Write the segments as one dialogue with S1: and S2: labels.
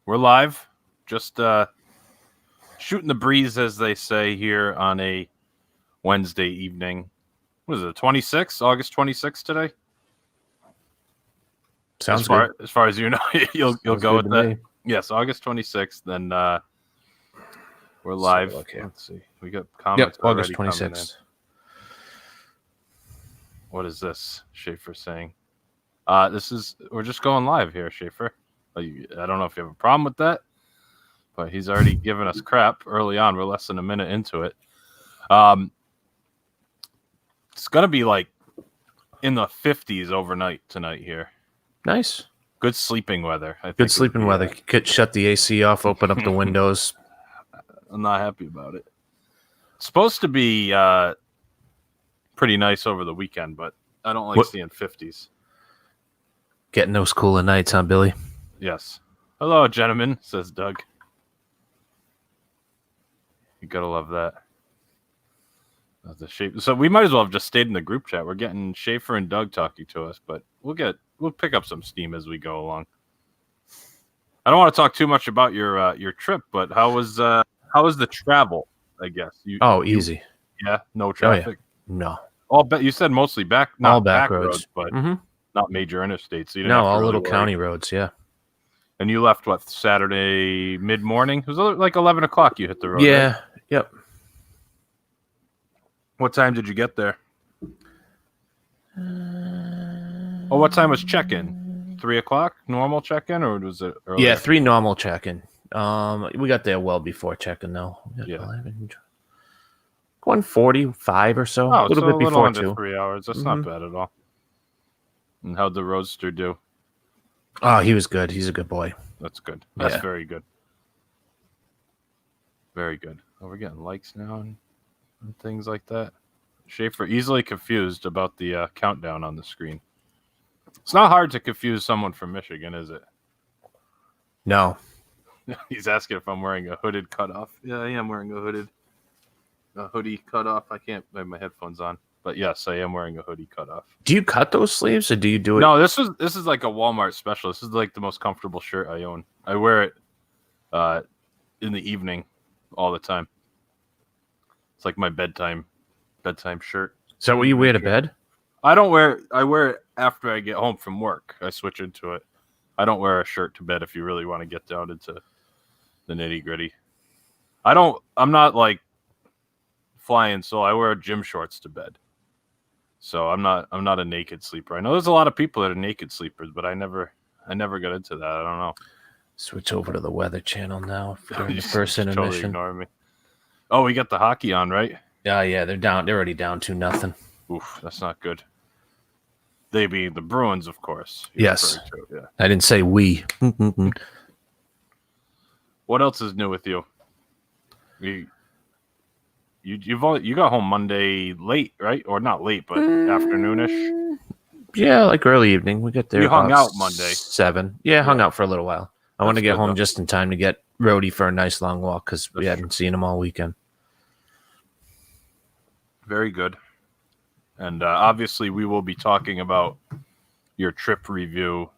S1: We're live. Just shooting the breeze, as they say here on a Wednesday evening. What is it, 26th? August 26th today?
S2: Sounds good.
S1: As far as you know, you'll go with that.
S2: Me.
S1: Yes, August 26th. Then we're live. Let's see. We got comments
S2: August
S1: already
S2: 26th.
S1: coming in. What is this? Schaefer saying. We're just going live here, Schaefer. I don't know if you have a problem with that, but he's already given us crap early on. We're less than a minute into it. It's going to be like in the 50s overnight tonight here.
S2: Nice.
S1: Good sleeping weather.
S2: Good sleeping weather. Could shut the AC off, open up the windows.
S1: I'm not happy about it. It's supposed to be pretty nice over the weekend, but I don't like seeing 50s.
S2: Getting those cooler nights, huh, Billy?
S1: Yes. Hello, gentlemen, says Doug. You gotta love that. So we might as well have just stayed in the group chat. We're getting Schaefer and Doug talking to us, but we'll pick up some steam as we go along. I don't want to talk too much about your trip, but how was the travel? I guess
S2: easy.
S1: No traffic.
S2: No.
S1: You said mostly back roads, but not major interstates. So
S2: all little county roads. Yeah.
S1: And you left Saturday mid morning? It was like 11 o'clock. You hit the road.
S2: Yeah.
S1: Right?
S2: Yep.
S1: What time did you get there? What time was check-in? 3 o'clock normal check-in, or was it earlier?
S2: Yeah, 3 normal check-in. We got there well before check-in though.
S1: Yeah.
S2: 1:45 or so.
S1: A
S2: little bit before
S1: under
S2: 2.
S1: 3 hours. That's not bad at all. And how'd the roadster do?
S2: Oh, he was good. He's a good boy.
S1: That's good. That's very good. Very good. Oh, we're getting likes now and things like that. Schaefer easily confused about the countdown on the screen. It's not hard to confuse someone from Michigan, is it?
S2: No.
S1: He's asking if I'm wearing a hooded cutoff. Yeah, I am wearing a hoodie cutoff. I can't have my headphones on, but yes, I am wearing a hoodie cutoff.
S2: Do you cut those sleeves, or do you do it?
S1: No, this is like a Walmart special. This is like the most comfortable shirt I own. I wear it in the evening all the time. It's like my bedtime shirt.
S2: Is that what you wear to bed?
S1: I wear it after I get home from work. I switch into it. I don't wear a shirt to bed if you really want to get down into the nitty-gritty. I'm not like flying, so I wear gym shorts to bed. So I'm not a naked sleeper. I know there's a lot of people that are naked sleepers, but I never got into that. I don't know.
S2: Switch over to the Weather Channel now during the first intermission.
S1: Totally ignore me. Oh, we got the hockey on, right?
S2: Yeah, they're down. They're already down 2-0.
S1: Oof, that's not good. They being the Bruins, of course.
S2: Yes.
S1: Yeah.
S2: I didn't say we.
S1: What else is new with you? You got home Monday late, right? Or not late, but afternoonish.
S2: Yeah, like early evening. We get there.
S1: You hung out Monday
S2: 7. Yeah, hung out for a little while. I want to get home
S1: though.
S2: just in time to get Rhodey for a nice long walk because we hadn't seen him all weekend.
S1: Very good. And obviously, we will be talking about your trip review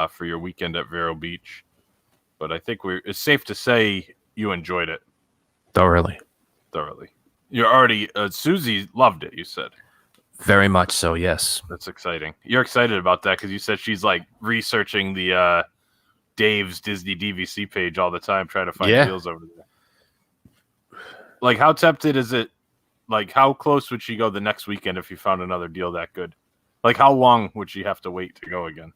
S1: for your weekend at Vero Beach. But I think it's safe to say you enjoyed it.
S2: Thoroughly.
S1: You're already Susie loved it, you said.
S2: Very much so, yes.
S1: That's exciting. You're excited about that because you said she's like researching the Dave's Disney DVC page all the time, trying to find deals over there. Like, how tempted is it? Like, how close would she go the next weekend if you found another deal that good? Like, how long would she have to wait to go again?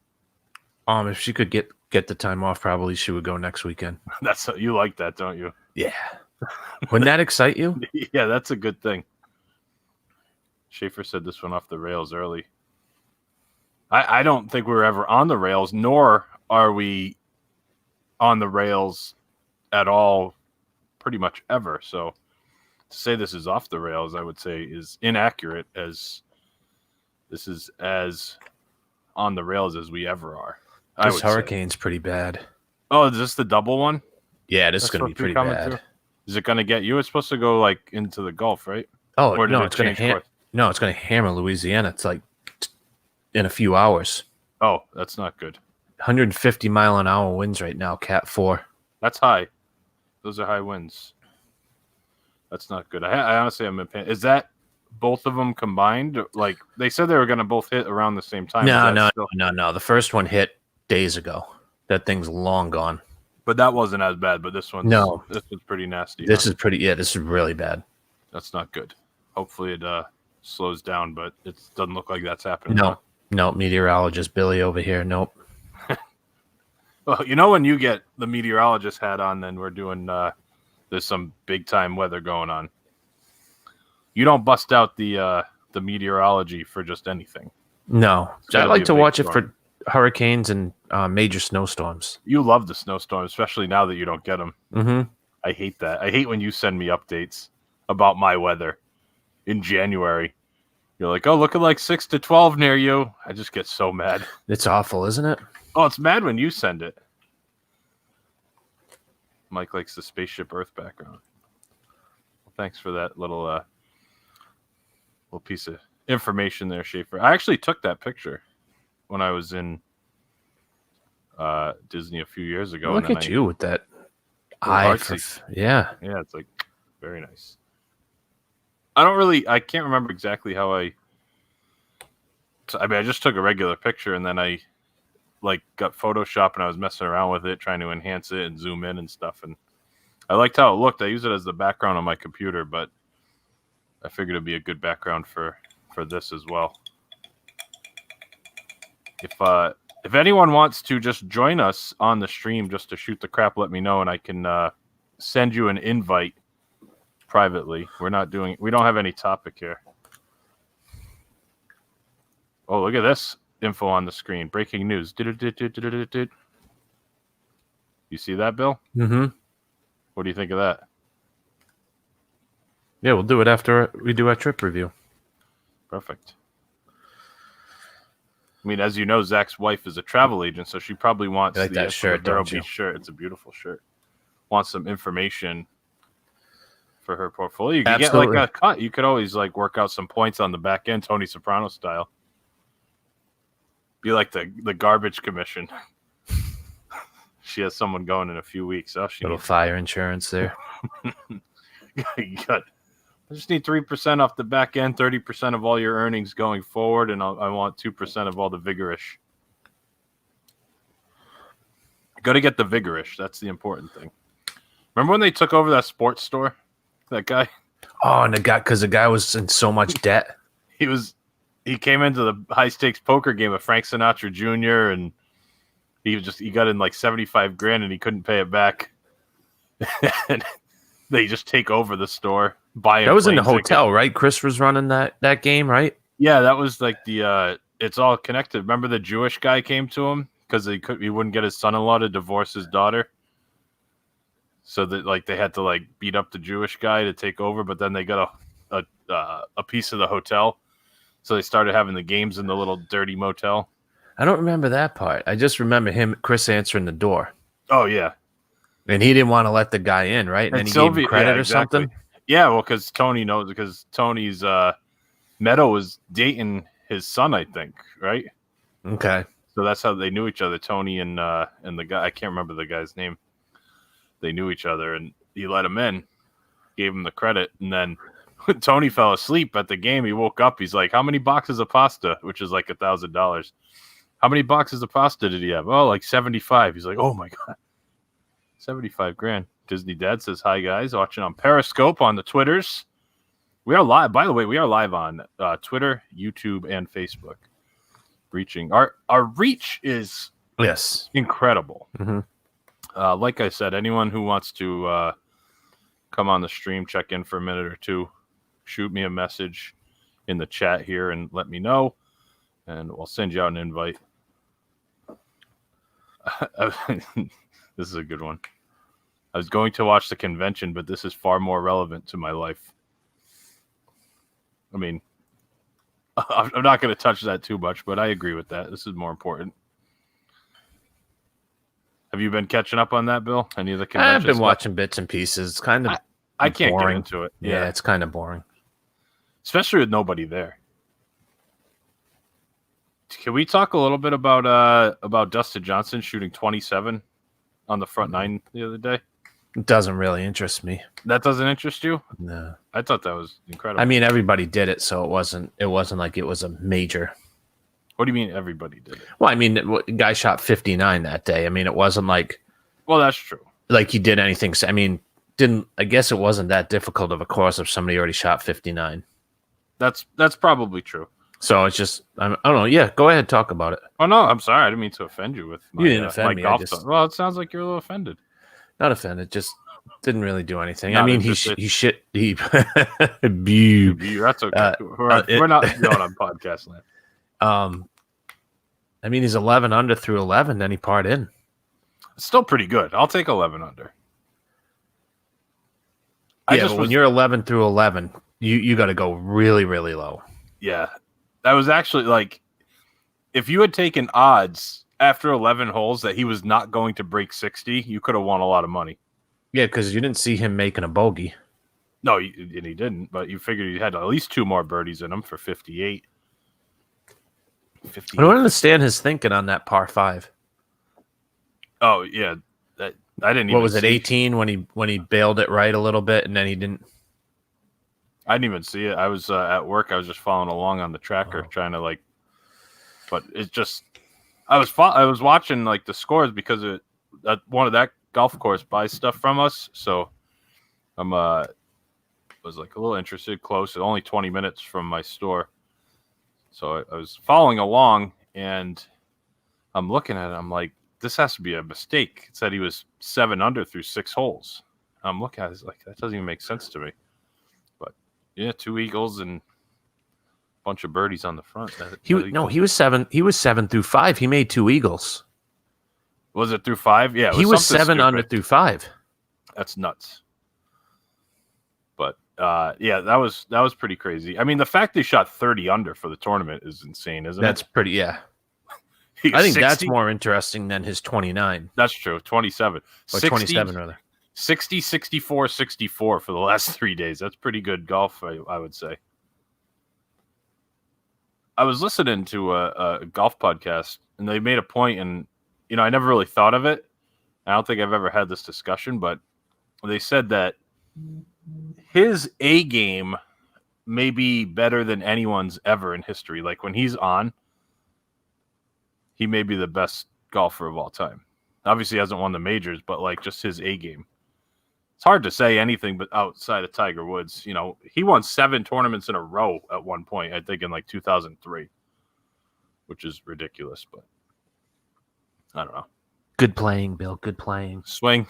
S2: If she could get the time off, probably she would go next weekend.
S1: You like that, don't you?
S2: Yeah. Wouldn't that excite you?
S1: Yeah, that's a good thing. Schaefer said this went off the rails early. I don't think we were ever on the rails, nor are we on the rails at all pretty much ever. So to say this is off the rails, I would say is inaccurate, as this is as on the rails as we ever are.
S2: This hurricane's pretty bad.
S1: Oh, is this the double one?
S2: Yeah, this is going to be pretty bad.
S1: Is it going to get you? It's supposed to go like into the Gulf, right?
S2: Oh, no, it's going to hammer Louisiana. It's like in a few hours.
S1: Oh, that's not good.
S2: 150 mile an hour winds right now, Cat 4.
S1: That's high. Those are high winds. That's not good. I honestly am in pain. Is that both of them combined? Like they said they were going to both hit around the same time.
S2: No. The first one hit days ago. That thing's long gone.
S1: But that wasn't as bad. But this one's pretty nasty.
S2: This is pretty. Yeah, this is really bad.
S1: That's not good. Hopefully it slows down, but it doesn't look like that's happening.
S2: No, meteorologist Billy over here. Nope.
S1: Well, you know when you get the meteorologist hat on, then we're doing. There's some big time weather going on. You don't bust out the meteorology for just anything.
S2: No, I like to watch it for hurricanes and major snowstorms.
S1: You love the snowstorms, especially now that you don't get them.
S2: Mm-hmm.
S1: I hate that. I hate when you send me updates about my weather in January. You're like, oh, look at like 6 to 12 near you. I just get so mad.
S2: It's awful, isn't it?
S1: Oh, it's mad when you send it. Mike likes the spaceship Earth background. Well, thanks for that little piece of information there, Schaefer. I actually took that picture when I was in Disney a few years ago.
S2: Look at you with that eye. Yeah,
S1: it's like very nice. I can't remember exactly how I just took a regular picture and then I got Photoshop and I was messing around with it, trying to enhance it and zoom in and stuff. And I liked how it looked. I use it as the background on my computer, but I figured it'd be a good background for this as well. If anyone wants to just join us on the stream just to shoot the crap, let me know and I can send you an invite privately. We don't have any topic here. Oh, look at this info on the screen. Breaking news. You see that, Bill?
S2: Mm-hmm.
S1: What do you think of that?
S2: Yeah, we'll do it after we do our trip review.
S1: Perfect. I mean, as you know, Zach's wife is a travel agent, so she probably wants
S2: that shirt, don't you?
S1: Shirt. It's a beautiful shirt. Wants some information for her portfolio. You can get a cut. You could always work out some points on the back end, Tony Soprano style. Be like the garbage commission. She has someone going in a few weeks. Oh,
S2: little fire insurance there.
S1: I just need 3% off the back end, 30% of all your earnings going forward, and I want 2% of all the vigorish. Got to get the vigorish. That's the important thing. Remember when they took over that sports store? That guy?
S2: Oh, and because the guy was in so much debt.
S1: He came into the high stakes poker game with Frank Sinatra Jr. and he got in like $75,000 and he couldn't pay it back. And they just take over the store.
S2: That was in the hotel, right? Chris was running that game, right?
S1: Yeah, that was like it's all connected. Remember the Jewish guy came to him because he wouldn't get his son-in-law to divorce his daughter. So that they had to beat up the Jewish guy to take over, but then they got a piece of the hotel. So they started having the games in the little dirty motel.
S2: I don't remember that part. I just remember Chris answering the door.
S1: Oh, yeah.
S2: And he didn't want to let the guy in, right? And then he gave him credit or something?
S1: Yeah, well, because Tony knows, because Tony's Meadow was dating his son, I think, right?
S2: Okay.
S1: So that's how they knew each other, Tony and the guy. I can't remember the guy's name. They knew each other, and he let him in, gave him the credit, and then when Tony fell asleep at the game, he woke up. He's like, how many boxes of pasta? Which is like $1,000. How many boxes of pasta did he have? Oh, like 75. He's like, oh my God. $75,000. Disney Dad says, hi guys, watching on Periscope on the Twitters. We are live. By the way, we are live on Twitter, YouTube, and Facebook. Reaching our reach is incredible.
S2: Mm-hmm.
S1: Like I said, anyone who wants to come on the stream, check in for a minute or two, shoot me a message in the chat here and let me know, and we'll send you out an invite. This is a good one. I was going to watch the convention, but this is far more relevant to my life. I mean, I'm not going to touch that too much, but I agree with that. This is more important. Have you been catching up on that, Bill? Any of the convention
S2: I've been
S1: stuff?
S2: watching bits and pieces. It's kind of
S1: I can't
S2: boring.
S1: Get into it.
S2: Yeah, it's kind of boring.
S1: Especially with nobody there. Can we talk a little bit about Dustin Johnson shooting 27 on the front nine the other day?
S2: It doesn't really interest me.
S1: That doesn't interest you?
S2: No.
S1: I thought that was incredible.
S2: I mean, everybody did it, so it wasn't like it was a major.
S1: What do you mean everybody did it?
S2: Well, I mean, the guy shot 59 that day. I mean, it wasn't like.
S1: Well, that's true.
S2: Like he did anything. I mean, I guess it wasn't that difficult of a course if somebody already shot 59.
S1: That's probably true.
S2: So it's just, I don't know. Yeah, go ahead, talk about it.
S1: Oh no, I'm sorry. I didn't mean to offend you with my,
S2: you didn't offend me.
S1: Well, it sounds like you're a little offended.
S2: Not offended. Just didn't really do anything.
S1: Not
S2: I mean, he shit. He That's okay.
S1: We're not going on podcast land.
S2: I mean, he's 11 under through 11. Then he parred in.
S1: It's still pretty good. I'll take 11 under.
S2: When you're 11 through 11, you got to go really, really low.
S1: Yeah, that was actually like, if you had taken odds after 11 holes that he was not going to break 60, you could have won a lot of money.
S2: Yeah, because you didn't see him making a bogey.
S1: No, and he didn't. But you figured he had at least 2 more birdies in him for 58.
S2: I don't understand his thinking on that par 5.
S1: Oh yeah, I didn't.
S2: What was it? 18 when he bailed it right a little bit, and then he didn't.
S1: I didn't even see it. I was at work. I was just following along on the tracker, trying to but it's just. I was watching like the scores because one of that golf course buys stuff from us, so I'm was like a little interested. Close, only 20 minutes from my store, so I was following along, and I'm looking at it. I'm like, this has to be a mistake. It said he was 7 under through 6 holes. I'm looking at it, it's like, that doesn't even make sense to me. But yeah, 2 eagles and a bunch of birdies on the front.
S2: He was 7. He was 7 through 5. He made 2 eagles.
S1: Was it through 5? Yeah,
S2: he was 7 under through 5.
S1: That's nuts. But yeah, that was pretty crazy. I mean, the fact they shot 30 under for the tournament is insane, isn't it?
S2: That's pretty. Yeah. I think 60? That's more interesting than his 29.
S1: That's true. 27.
S2: Or 60, 27, rather.
S1: 60, 64, 64 for the last 3 days. That's pretty good golf, I would say. I was listening to a golf podcast, and they made a point, and, I never really thought of it. I don't think I've ever had this discussion, but they said that his A game may be better than anyone's ever in history. Like, when he's on, he may be the best golfer of all time. Obviously, he hasn't won the majors, but like just his A game. It's hard to say anything but outside of Tiger Woods. He won 7 tournaments in a row at one point, I think in like 2003, which is ridiculous, but I don't know.
S2: Good playing, Bill. Good playing.
S1: Swing.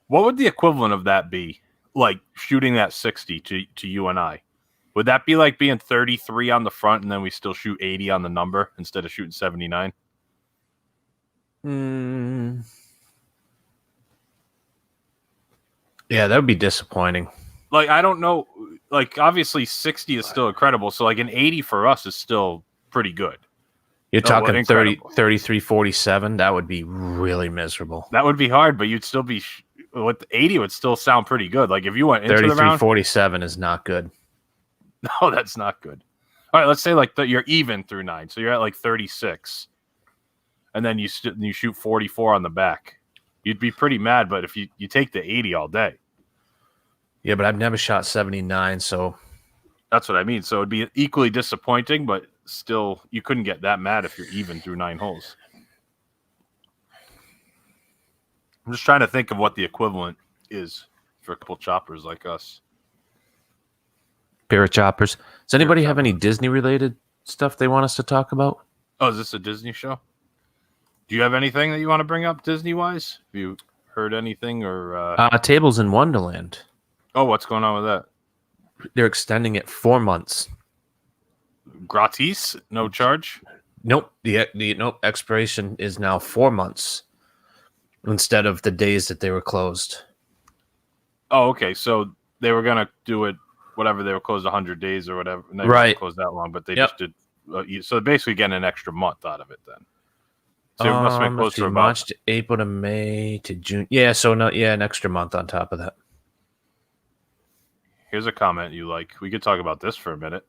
S1: What would the equivalent of that be? Like shooting that 60 to you and I? Would that be like being 33 on the front and then we still shoot 80 on the number instead of shooting 79?
S2: Yeah, that would be disappointing.
S1: Like, I don't know. Like, obviously 60 is still incredible. So like an 80 for us is still pretty good.
S2: You're talking 33, 47. That would be really miserable.
S1: That would be hard, but you'd still be with 80 would still sound pretty good. Like if you went into
S2: 33,
S1: the round,
S2: 47 is not good.
S1: No, that's not good. All right, let's say like you're even through 9, so you're at like 36, and then you shoot 44 on the back. You'd be pretty mad, but if you take the 80 all day.
S2: Yeah, but I've never shot 79, so
S1: that's what I mean. So it'd be equally disappointing, but still, you couldn't get that mad if you're even through 9 holes. I'm just trying to think of what the equivalent is for a couple choppers like us.
S2: Pair of choppers. Does anybody have any Disney-related stuff they want us to talk about?
S1: Oh, is this a Disney show? Do you have anything that you want to bring up Disney-wise? Have you heard anything or?
S2: Tables in Wonderland.
S1: Oh, what's going on with that?
S2: They're extending it 4 months.
S1: Gratis? No charge?
S2: Nope. The expiration is now 4 months instead of the days that they were closed.
S1: Oh, okay. So they were gonna do it. Whatever, they were closed 100 days or whatever. And they
S2: right.
S1: Closed that long, but they just did. So basically, getting an extra month out of it then. So it must have been closed for
S2: March to April to May to June. Yeah, so an extra month on top of that.
S1: Here's a comment you like. We could talk about this for a minute.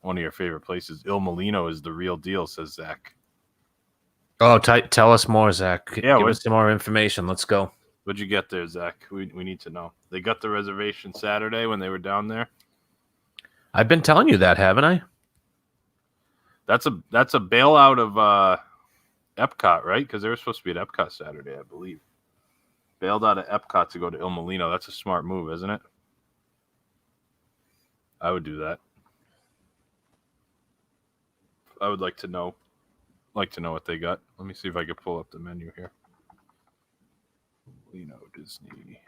S1: One of your favorite places. Il Molino is the real deal, says Zach.
S2: Oh, tell us more, Zach.
S1: Yeah,
S2: Give us some more information. Let's go.
S1: What'd you get there, Zach? We need to know. They got the reservation Saturday when they were down there.
S2: I've been telling you that, haven't I?
S1: That's a bailout of Epcot, right? Because they were supposed to be at Epcot Saturday, I believe. Bailed out of Epcot to go to Il Molino. That's a smart move, isn't it? I would do that. I would like to know what they got. Let me see if I can pull up the menu here. Molino Disney.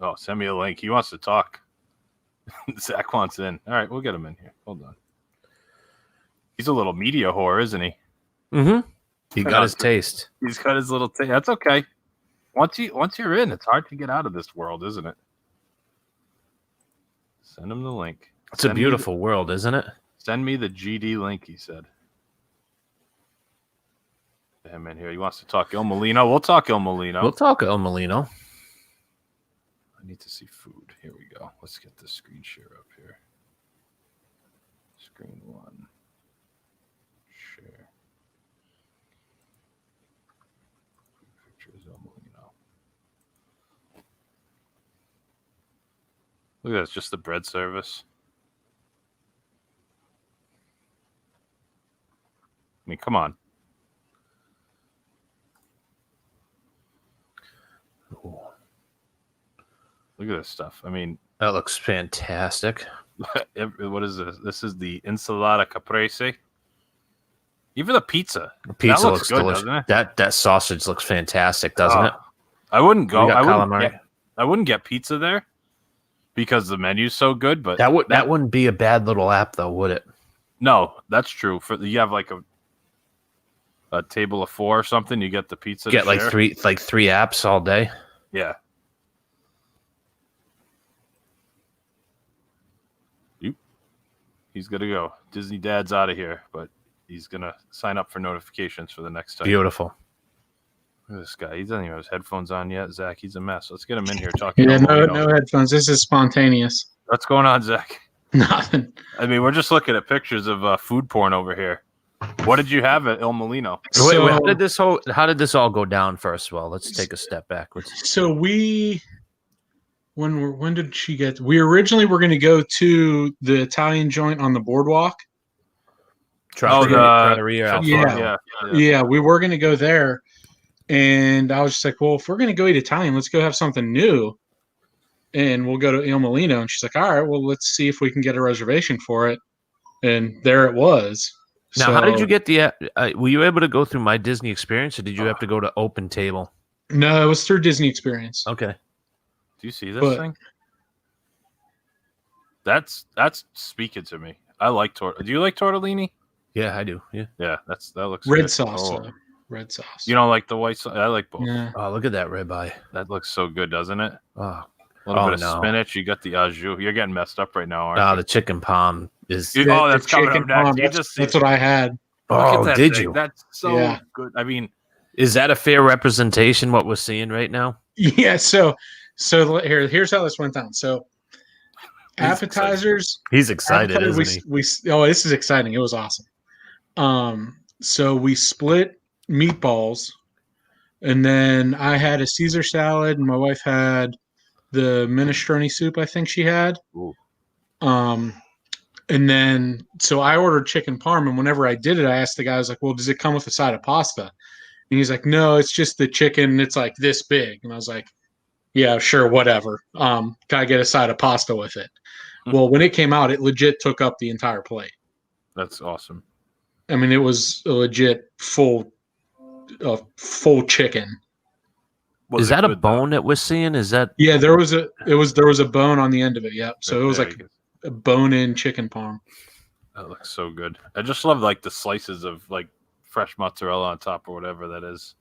S1: Oh, send me a link. He wants to talk. Zach wants in. All right, we'll get him in here. Hold on. He's a little media whore, isn't he?
S2: Mm-hmm. He got his taste.
S1: He's got his little taste. That's okay. Once you're in, it's hard to get out of this world, isn't it? Send him the link.
S2: It's a beautiful world, isn't it?
S1: Send me the GD link, he said. Get him in here. He wants to talk Il Molino. We'll talk Il Molino.
S2: We'll talk Il Molino.
S1: I need to see food. Here we go. Let's get the screen share up here. Screen one. Share. Pictures Il Molino. Look at that. It's just the bread service. I mean, come on.
S2: Ooh.
S1: Look at this stuff. I mean,
S2: That looks fantastic.
S1: what is this? This is the ensalada caprese. Even the pizza.
S2: The pizza
S1: that
S2: looks
S1: good,
S2: delicious.
S1: doesn't it?
S2: That sausage looks fantastic, doesn't it?
S1: I wouldn't go.
S2: We got
S1: I wouldn't get pizza there because the menu's so good. But
S2: that wouldn't be a bad little app, though, would it?
S1: No, that's true. You have like a table of 4 or something. You get the pizza.
S2: Get
S1: to
S2: like
S1: share.
S2: three apps all day.
S1: Yeah. He's gonna go. Disney Dad's out of here, but he's gonna sign up for notifications for the next time.
S2: Beautiful.
S1: Look at this guy. He doesn't even have his headphones on yet. Zach, he's a mess. Let's get him in here talking.
S3: Yeah, no headphones. This is spontaneous.
S1: What's going on, Zach?
S3: Nothing.
S1: I mean, we're just looking at pictures of food porn over here. What did you have at Il Molino?
S2: Wait, how did this all go down? First of all, let's take a step backwards.
S3: So when did she get? We originally were going to go to the Italian joint on the boardwalk.
S2: Trattoria.
S3: Yeah, we were going to go there, and I was just like, well, if we're going to go eat Italian, let's go have something new, and we'll go to Il Molino. And she's like, all right, well, let's see if we can get a reservation for it, and there it was.
S2: Now, how did you get the? Were you able to go through My Disney Experience, or did you have to go to Open Table?
S3: No, it was through Disney Experience.
S2: Okay.
S1: Do you see this thing? That's speaking to me. I like Do you like tortellini?
S2: Yeah, I do. Yeah.
S1: Yeah, that looks
S3: red
S1: good.
S3: sauce.
S1: Oh.
S3: Red sauce.
S1: You don't like the white sauce? I like both.
S3: Yeah.
S2: Oh, look at that ribeye.
S1: That looks so good, doesn't it?
S2: Oh,
S1: a little bit of spinach. You got the au jus. You're getting messed up right now, aren't you?
S2: the chicken palm is.
S1: That's coming up next.
S3: That's what I had.
S2: Oh, did you?
S1: That's so good. I mean,
S2: is that a fair representation? What we're seeing right now?
S3: Yeah. So here's how this went down. So appetizers.
S2: He's excited, isn't he?
S3: This is exciting. It was awesome. So we split meatballs, and then I had a Caesar salad, and my wife had the minestrone soup. I think she had.
S1: Ooh.
S3: And then so I ordered chicken parm, and whenever I did it, I asked the guy, I was like, "Well, does it come with a side of pasta?" And he's like, "No, it's just the chicken. It's like this big." And I was like, "Yeah, sure, whatever. Can I get a side of pasta with it?" Mm-hmm. Well, when it came out, it legit took up the entire plate.
S1: That's awesome.
S3: I mean, it was a legit full chicken.
S2: Is that a bone that we're seeing? Is that?
S3: Yeah, there was a bone on the end of it. Yeah, so it was like a bone-in chicken parm.
S1: That looks so good. I just love like the slices of like fresh mozzarella on top or whatever that is.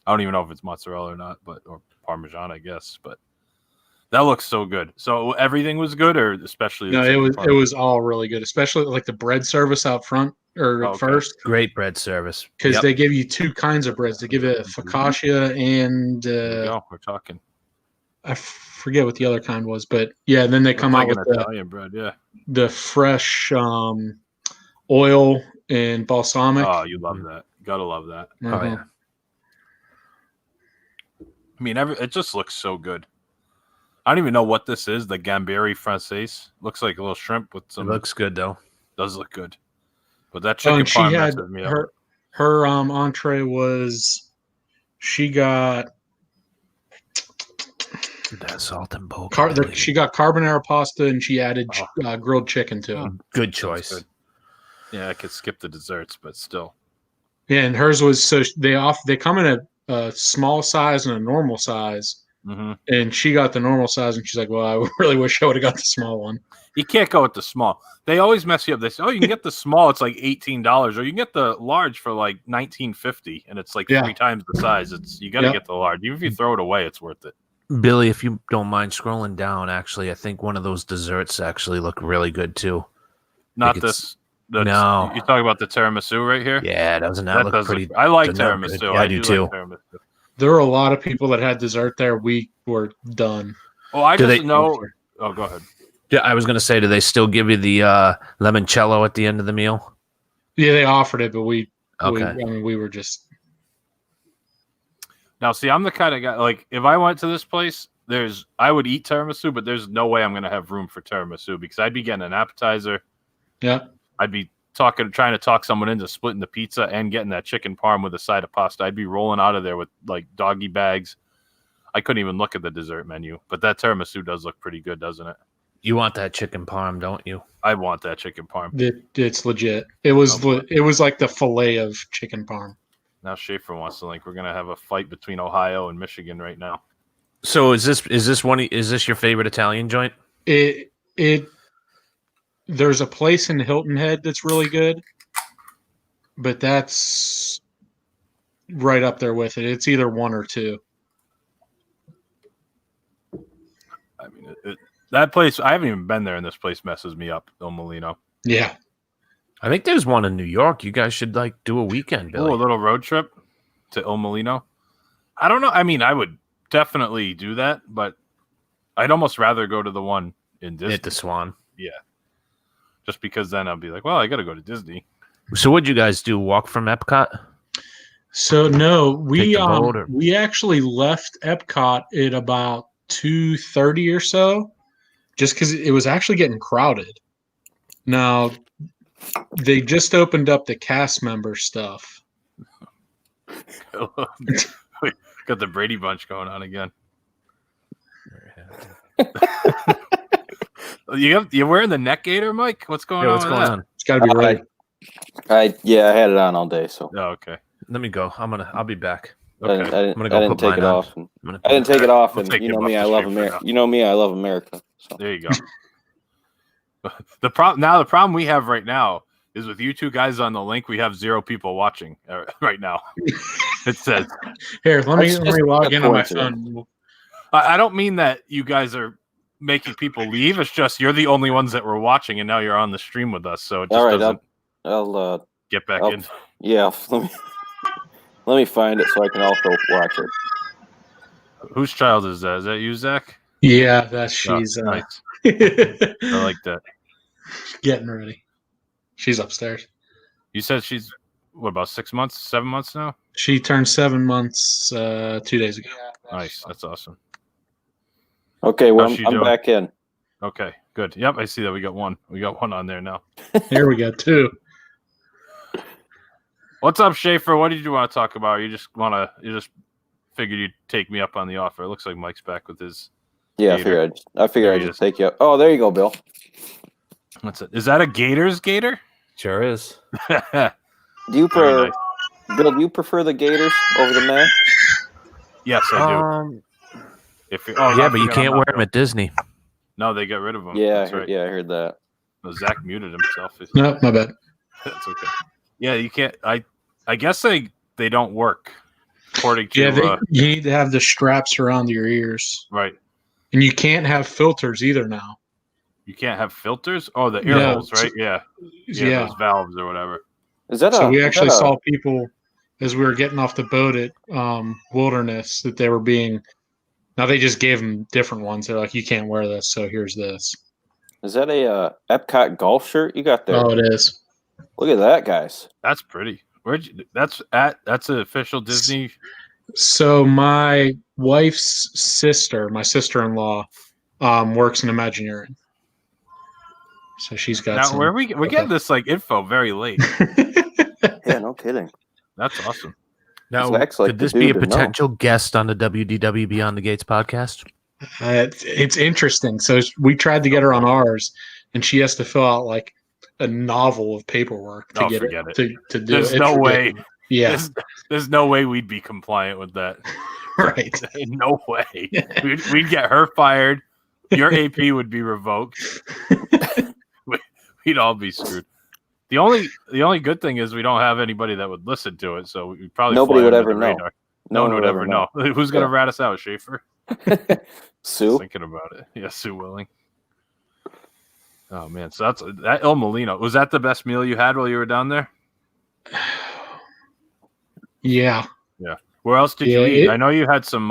S1: I don't even know if it's mozzarella or not, or Parmesan, I guess. But that looks so good. So everything was good, or especially
S3: no, it was all really good, especially like the bread service out front first.
S2: Great bread service
S3: because they give you 2 kinds of breads. They give you focaccia and
S1: there we go. We're talking.
S3: I forget what the other kind was, but yeah. Then they come out
S1: like
S3: with
S1: an Italian bread, yeah.
S3: the fresh oil and balsamic.
S1: Oh, you love that. Gotta love that.
S2: Oh yeah.
S1: I mean, it just looks so good. I don't even know what this is. The Gamberi Francaise looks like a little shrimp with
S2: It
S1: some.
S2: looks good though.
S1: Does look good, but that
S3: Oh,
S1: chicken
S3: and she
S1: parm
S3: had
S1: messes me up.
S3: her entree was she got
S2: That salt and boca.
S3: she got carbonara pasta and she added grilled chicken to it.
S2: Good
S1: Sounds
S2: choice.
S1: good. Yeah, I could skip the desserts, but still.
S3: Yeah, and hers was so they come in a small size and a normal size, and she got the normal size, and she's like, "Well, I really wish I would have got the small one."
S1: You can't go with the small. They always mess you up. They say, "Oh, you can get the small; it's like $18, or you can get the large for like $19.50, and it's like 3 times the size." You got to get the large. Even if you throw it away, it's worth it.
S2: Billy, if you don't mind scrolling down, actually, I think one of those desserts actually look really good too.
S1: Not this.
S2: No,
S1: you're talking about the tiramisu right here.
S2: Yeah, doesn't that look pretty?
S1: I like tiramisu.
S2: Yeah, I do too.
S1: Like tiramisu.
S3: There were a lot of people that had dessert there. We were done.
S1: Oh, I just know. Oh, go ahead.
S2: Yeah, I was going to say, do they still give you the limoncello at the end of the meal?
S3: Yeah, they offered it, but we were just.
S1: Now, see, I'm the kind of guy, like, if I went to this place, I would eat tiramisu, but there's no way I'm going to have room for tiramisu because I'd be getting an appetizer.
S3: Yeah.
S1: I'd be trying to talk someone into splitting the pizza and getting that chicken parm with a side of pasta. I'd be rolling out of there with, like, doggy bags. I couldn't even look at the dessert menu, but that tiramisu does look pretty good, doesn't it?
S2: You want that chicken parm, don't you?
S1: I want that chicken parm.
S3: It's legit. It was like the fillet of chicken parm.
S1: Now Schaefer wants to we're gonna have a fight between Ohio and Michigan right now.
S2: So is this your favorite Italian joint?
S3: There's a place in Hilton Head that's really good, but that's right up there with it. It's either one or two.
S1: I mean, that place, I haven't even been there, and this place messes me up, El Molino.
S3: Yeah.
S2: I think there's one in New York. You guys should do a weekend, Billy.
S1: Oh, a little road trip to El Molino. I don't know. I mean, I would definitely do that, but I'd almost rather go to the one in Disney.
S2: At the Swan.
S1: Yeah. Just because then I'll be like, well, I got to go to Disney.
S2: So what'd you guys do? Walk from Epcot?
S3: So no, we actually left Epcot at about 2:30 or so, just because it was actually getting crowded. Now, they just opened up the cast member stuff.
S1: Got the Brady Bunch going on again. You're wearing the neck gaiter, Mike? What's going on?
S2: What's going on?
S3: It's got to be right.
S4: I had it on all day, so.
S1: Oh, okay.
S2: Let me go. I'll be back.
S1: Okay.
S4: I didn't take it off. I didn't take it off, and you know me, I love America. You know me, I love America. So.
S1: There you go. The problem we have right now is with you two guys on the link, we have 0 people watching right now. It says.
S3: Here, let me log in on my phone.
S1: I don't mean that you guys are making people leave. It's just you're the only ones that were watching, and now you're on the stream with us. So it just doesn't.
S4: I'll
S1: get back in.
S4: Yeah, let me find it so I can also watch it.
S1: Whose child is that? Is that you, Zach?
S3: Yeah, she's
S1: nice. I like that.
S3: Getting ready. She's upstairs.
S1: You said she's what, about 6 months, 7 months now?
S3: She turned 7 months 2 days ago.
S1: Nice, that's awesome.
S4: Okay, well, I'm back in.
S1: Okay, good. Yep, I see that we got one. We got one on there now.
S3: Here we go, 2.
S1: What's up, Schaefer? What did you want to talk about? You just figured you'd take me up on the offer. It looks like Mike's back with his.
S4: Yeah, gator. I figured I'd just take you up. Oh, there you go, Bill.
S1: What's it? Is that a Gators gator?
S2: Sure is.
S4: Bill, do you prefer the Gators over the Mac?
S1: Yes, I do.
S2: But you can't wear them at Disney.
S1: No, they got rid of them.
S4: Yeah,
S1: That's right.
S4: I heard that.
S1: No, Zach muted himself.
S3: No, my bad.
S1: That's okay. Yeah, you can't. I guess they don't work. According to
S3: you need to have the straps around your ears,
S1: right?
S3: And you can't have filters either now.
S1: You can't have filters. Oh, the ear holes, right? Yeah, those valves or whatever.
S4: Is that
S3: so? We actually saw people as we were getting off the boat at Wilderness that they were being Now they just gave them different ones. They're like, you can't wear this, so here's this.
S4: Is that a Epcot golf shirt you got there?
S3: Oh, it is.
S4: Look at that, guys.
S1: That's pretty. That's an official Disney.
S3: So my wife's sister, my sister-in-law, works in Imagineering. So she's got.
S1: Now, we're getting this like info very late.
S4: Yeah, no kidding.
S1: That's awesome.
S2: Now,
S4: Actually,
S2: could this be a potential guest on the WDW Beyond the Gates podcast?
S3: It's interesting. So we tried to get her on ours, and she has to fill out like a novel of paperwork to get
S1: forget
S3: it to do.
S1: There's
S3: it.
S1: no way.
S3: Yeah,
S1: there's no way we'd be compliant with that.
S3: right.
S1: No way. We'd get her fired. Your AP would be revoked. We'd all be screwed. The only good thing is we don't have anybody that would listen to it, so we probably
S4: nobody would ever know.
S1: No one would ever know. Who's gonna rat us out, Schaefer?
S4: Sue?
S1: Thinking about it. Yeah, Sue Willing. Oh man, so that El Molino. Was that the best meal you had while you were down there?
S3: Yeah.
S1: Yeah. Where else did you eat? I know you had some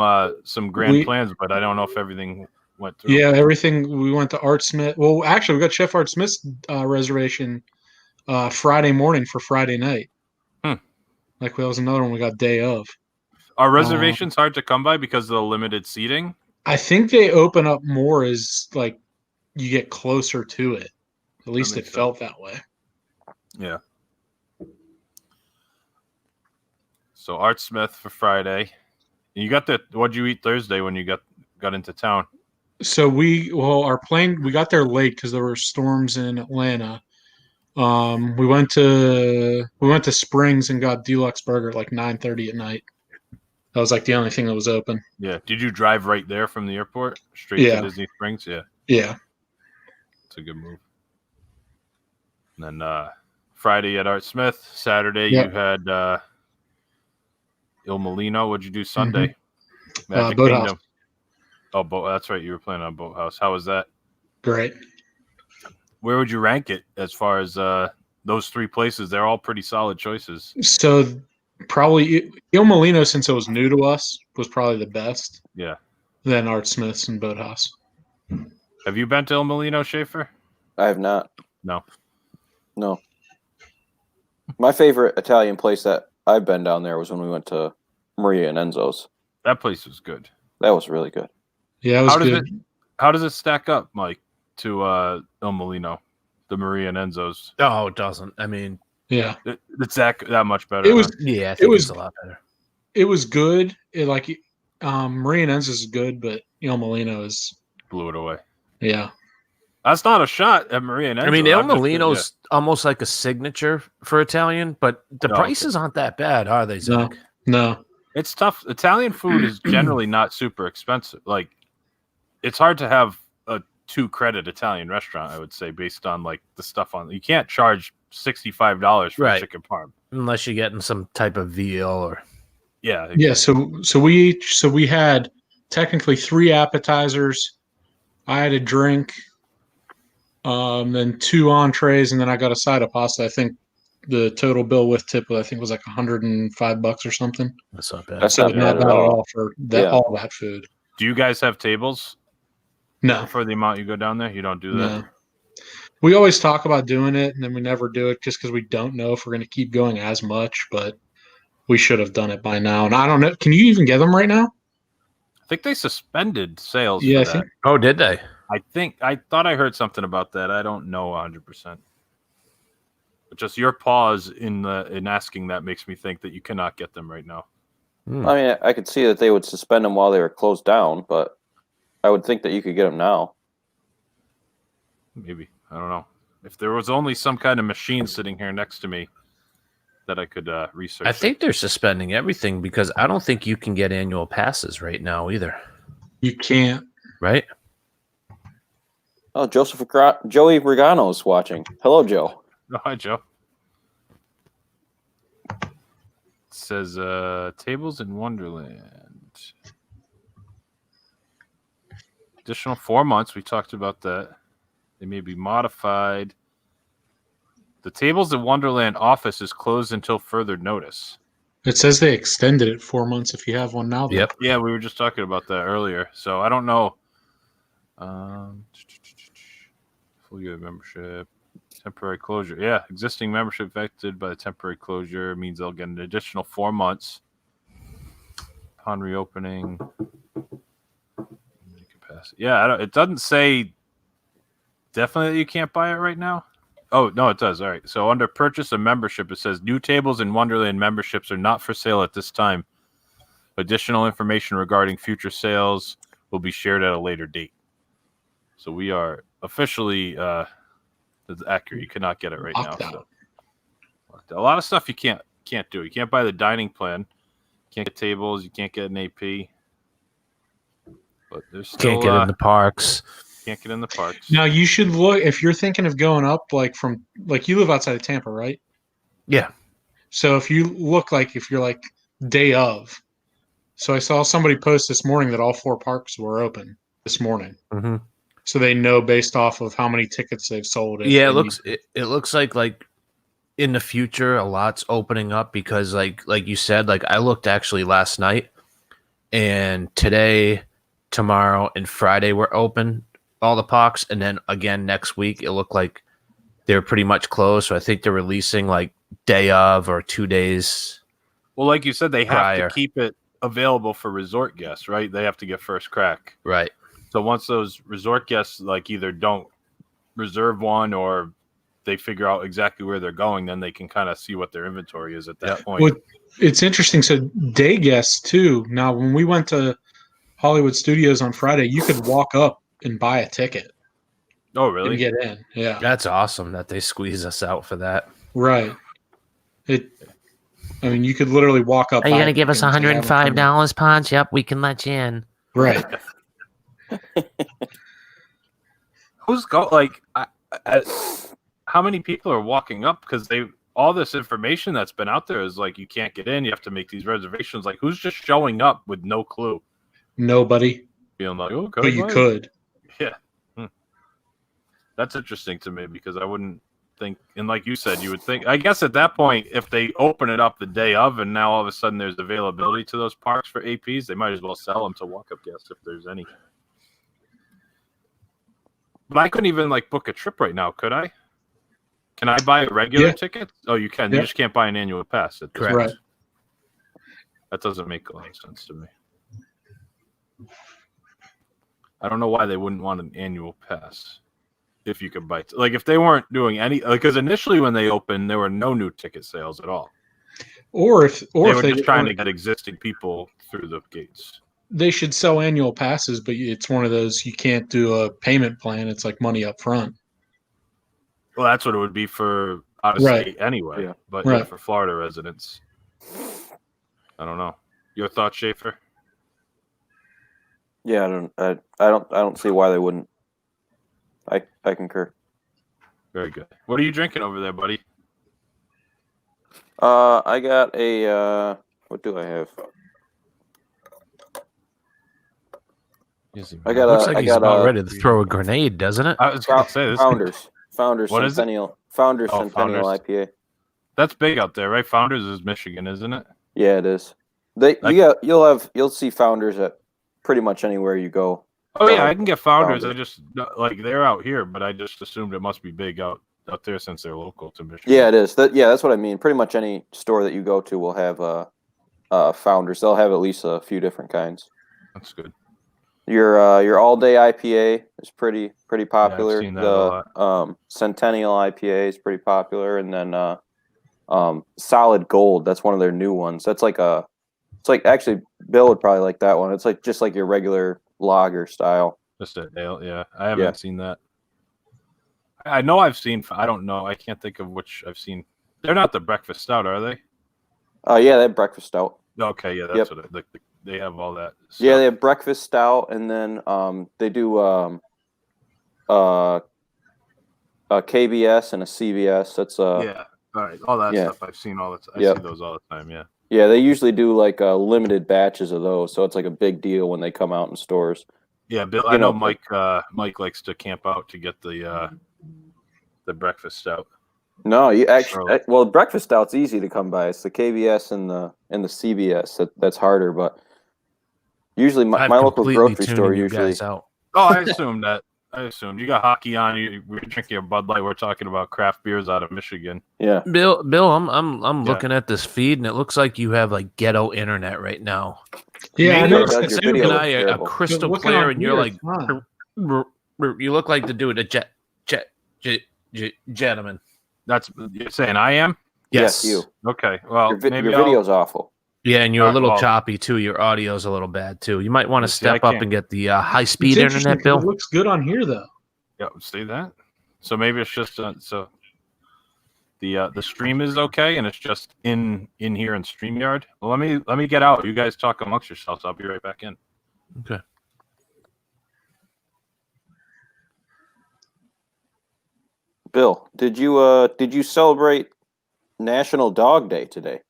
S1: grand plans, but I don't know if everything went through.
S3: Yeah, everything. We went to Art Smith. Well, actually, we got Chef Art Smith's reservation Friday morning for Friday night. Like that was another one we got day of.
S1: Are reservations hard to come by because of the limited seating?
S3: I think they open up more as like you get closer to it. At least it felt that way.
S1: Yeah. So Art Smith for Friday. You got what'd you eat Thursday when you got into town?
S3: So we got there late because there were storms in Atlanta. We went to Springs and got Deluxe Burger at like 9:30 at night. That was like the only thing that was open.
S1: Yeah. Did you drive right there from the airport straight to Disney Springs? Yeah.
S3: Yeah.
S1: It's a good move. And then Friday at Art Smith. Saturday you had Il Molino. What'd you do Sunday? Magic
S3: Boathouse.
S1: Kingdom. Oh, that's right. You were playing on Boathouse. How was that?
S3: Great.
S1: Where would you rank it as far as those three places? They're all pretty solid choices.
S3: So probably Il Molino, since it was new to us, was probably the best.
S1: Yeah.
S3: Then Art Smith's and Boathouse.
S1: Have you been to Il Molino, Schaefer?
S4: I have not.
S1: No.
S4: My favorite Italian place that I've been down there was when we went to Maria and Enzo's.
S1: That place was good.
S4: That was really good.
S3: Yeah, it was good.
S1: How does it stack up, Mike, to Il Molino, the Maria and Enzo's?
S2: Oh, it doesn't. I mean,
S1: yeah, it's that much better.
S3: It was.
S2: Yeah, I think it's a lot better.
S3: It was good. Maria and Enzo's is good, but Il Molino
S1: blew it away.
S3: Yeah.
S1: That's not a shot at Maria and Enzo.
S2: I mean, Il Molino's almost like a signature for Italian, but the prices aren't that bad, are they, Zach?
S3: No.
S1: It's tough. Italian food is generally not super expensive. Like, it's hard to have a 2-credit Italian restaurant, I would say, based on like the stuff on. You can't charge $65 for chicken parm
S2: unless you're getting some type of veal or.
S3: Yeah. Exactly. Yeah. So we had technically 3 appetizers. I had a drink. Then 2 entrees, and then I got a side of pasta. I think the total bill with tip, was like $105 or something.
S2: That's not bad.
S4: That's not bad at all
S3: for that, all that food.
S1: Do you guys have tables?
S3: No.
S1: For the amount you go down there, you don't do that.
S3: No. We always talk about doing it, and then we never do it just because we don't know if we're going to keep going as much. But we should have done it by now. And I don't know. Can you even get them right now?
S1: I think they suspended sales.
S3: Yeah.
S1: For that.
S2: Oh, did they?
S1: I thought I heard something about that. I don't know 100%. But just your pause in asking that makes me think that you cannot get them right now.
S4: I mean, I could see that they would suspend them while they were closed down, but I would think that you could get them now.
S1: Maybe. I don't know. If there was only some kind of machine sitting here next to me that I could research.
S2: I think they're suspending everything because I don't think you can get annual passes right now either.
S3: You can't.
S2: Right?
S4: Oh, Joey Regano's watching. Hello, Joe.
S1: Oh, hi, Joe. It says Tables in Wonderland. Additional 4 months. We talked about that. They may be modified. The Tables in Wonderland office is closed until further notice.
S3: It says they extended it 4 months if you have one now.
S2: Yep.
S1: Yeah, we were just talking about that earlier. So I don't know. Full year membership, temporary closure. Yeah, existing membership affected by the temporary closure means they'll get an additional 4 months upon reopening. Capacity. Yeah, it doesn't say definitely that you can't buy it right now. Oh, no, it does. All right. So under purchase of membership, it says new tables and Wonderland memberships are not for sale at this time. Additional information regarding future sales will be shared at a later date. So we are officially that's accurate. You cannot get it right now. So a lot of stuff you can't do. You can't buy the dining plan. You can't get tables. You can't get an AP. But there's still,
S2: Can't get in the parks.
S1: Can't get in the parks.
S3: Now you should look if you're thinking of going up, like you live outside of Tampa, right?
S2: Yeah.
S3: So if you look if you're like day of. So I saw somebody post this morning that all 4 parks were open this morning.
S2: Mm-hmm.
S3: So they know based off of how many tickets they've sold.
S2: Yeah, it looks like in the future a lot's opening up because like you said, like I looked actually last night, and today, tomorrow, and Friday were open, all the parks, and then again next week it looked like they're pretty much closed. So I think they're releasing like day of or 2 days.
S1: Well, like you said, they have
S2: prior.
S1: to keep it available for resort guests, right? They have to get first crack.
S2: Right.
S1: So once those resort guests like either don't reserve one or they figure out exactly where they're going, then they can kind of see what their inventory is at that point.
S3: Well, it's interesting. So day guests too. Now, when we went to Hollywood Studios on Friday, you could walk up and buy a ticket.
S1: Oh, really?
S3: And get in. Yeah.
S2: That's awesome that they squeeze us out for that.
S3: Right. I mean, you could literally walk up.
S5: Are you going to give us $105, Ponce? Yep, we can let you in.
S3: Right.
S1: Who's how many people are walking up? Because all this information that's been out there is like you can't get in. You have to make these reservations. Like who's just showing up with no clue?
S3: Nobody.
S1: Feeling like, oh,
S3: but you could.
S1: Yeah. That's interesting to me because I wouldn't think, and like you said, you would think, I guess at that point, if they open it up the day of and now all of a sudden there's availability to those parks for APs, they might as well sell them to walk-up guests if there's any. But I couldn't even book a trip right now, could I? Can I buy a regular ticket? Oh, you can. You just can't buy an annual pass.
S3: Correct. Right.
S1: That doesn't make a lot of sense to me. I don't know why they wouldn't want an annual pass if you could buy. If they weren't doing any, because initially when they opened, there were no new ticket sales at all.
S3: Or if
S1: they were just trying to get existing people through the gates.
S3: They should sell annual passes, but it's one of those you can't do a payment plan. It's like money up front.
S1: Well, that's what it would be for out of state anyway. Yeah. But for Florida residents, I don't know. Your thoughts, Schaefer?
S4: Yeah, I don't see why they wouldn't. I concur.
S1: Very good. What are you drinking over there, buddy?
S4: I got a what do I have?
S2: Looks like he's about ready to throw a grenade, doesn't it?
S1: I was going to say this.
S4: Founders
S1: what
S4: Centennial. Founders Centennial IPA.
S1: That's big out there, right? Founders is Michigan, isn't it?
S4: Yeah, it is. You'll see Founders at pretty much anywhere you go.
S1: Oh yeah, I can get Founders. I just they're out here, but I just assumed it must be big out there since they're local to Michigan.
S4: Yeah, it is. That's what I mean. Pretty much any store that you go to will have Founders. They'll have at least a few different kinds.
S1: That's good.
S4: Your all day IPA is pretty popular.
S1: Yeah, I've seen that a lot.
S4: Centennial IPA is pretty popular, and then Solid Gold. That's one of their new ones. That's actually Bill would probably like that one. It's just like your regular lager style.
S1: Just a ale, yeah. I haven't seen that. I know I've seen. I don't know. I can't think of which I've seen. They're not the breakfast stout, are they?
S4: Yeah, they have breakfast stout.
S1: Okay, yeah, that's what they have all that stuff.
S4: Yeah, they have breakfast stout, and then they do a KBS and a CBS. That's
S1: yeah, all right, all that stuff I've seen all the time. I see those all the time.
S4: Yeah, they usually do limited batches of those, so it's a big deal when they come out in stores.
S1: Yeah, Bill. I know Mike. Mike likes to camp out to get the breakfast stout.
S4: No, you actually.
S1: Early.
S4: Well, breakfast stout's easy to come by. It's the KBS and the CBS that's harder. But usually, my
S2: I've
S4: local
S2: completely
S4: grocery
S2: tuning
S4: store
S2: you
S4: usually.
S2: guys out.
S1: Oh, I assumed that. I assumed you got hockey on. We're drinking a Bud Light. We're talking about craft beers out of Michigan.
S4: Yeah.
S2: Bill, I'm
S1: Yeah.
S2: looking at this feed, and it looks like you have like ghetto internet right now.
S3: Yeah, I
S1: Maybe
S3: noticed
S4: does
S3: that
S4: your
S3: too.
S4: video
S2: And
S4: look
S2: I a
S4: terrible.
S2: crystal
S3: Looking
S2: clear,
S3: on
S2: and you're
S3: here,
S2: like,
S3: it's fine.
S2: you look like the dude, gentleman.
S1: That's you're saying I am.
S4: Yes, you.
S1: Okay. Well,
S4: Your
S1: maybe
S4: video's awful.
S2: Yeah, and you're a
S1: Alright,
S2: little
S1: well-
S2: choppy too. Your audio's a little bad too. You might want to
S1: See, I
S2: step up
S1: can't-
S2: and get the high
S3: It's
S2: speed
S3: interesting
S2: internet,
S3: 'cause
S2: Bill.
S3: It looks good on here though.
S1: Yeah. See that? So maybe it's just so the stream is okay, and it's just in here in StreamYard. Well, let me get out. You guys talk amongst yourselves. I'll be right back in.
S2: Okay.
S4: Bill, did you celebrate National Dog Day today?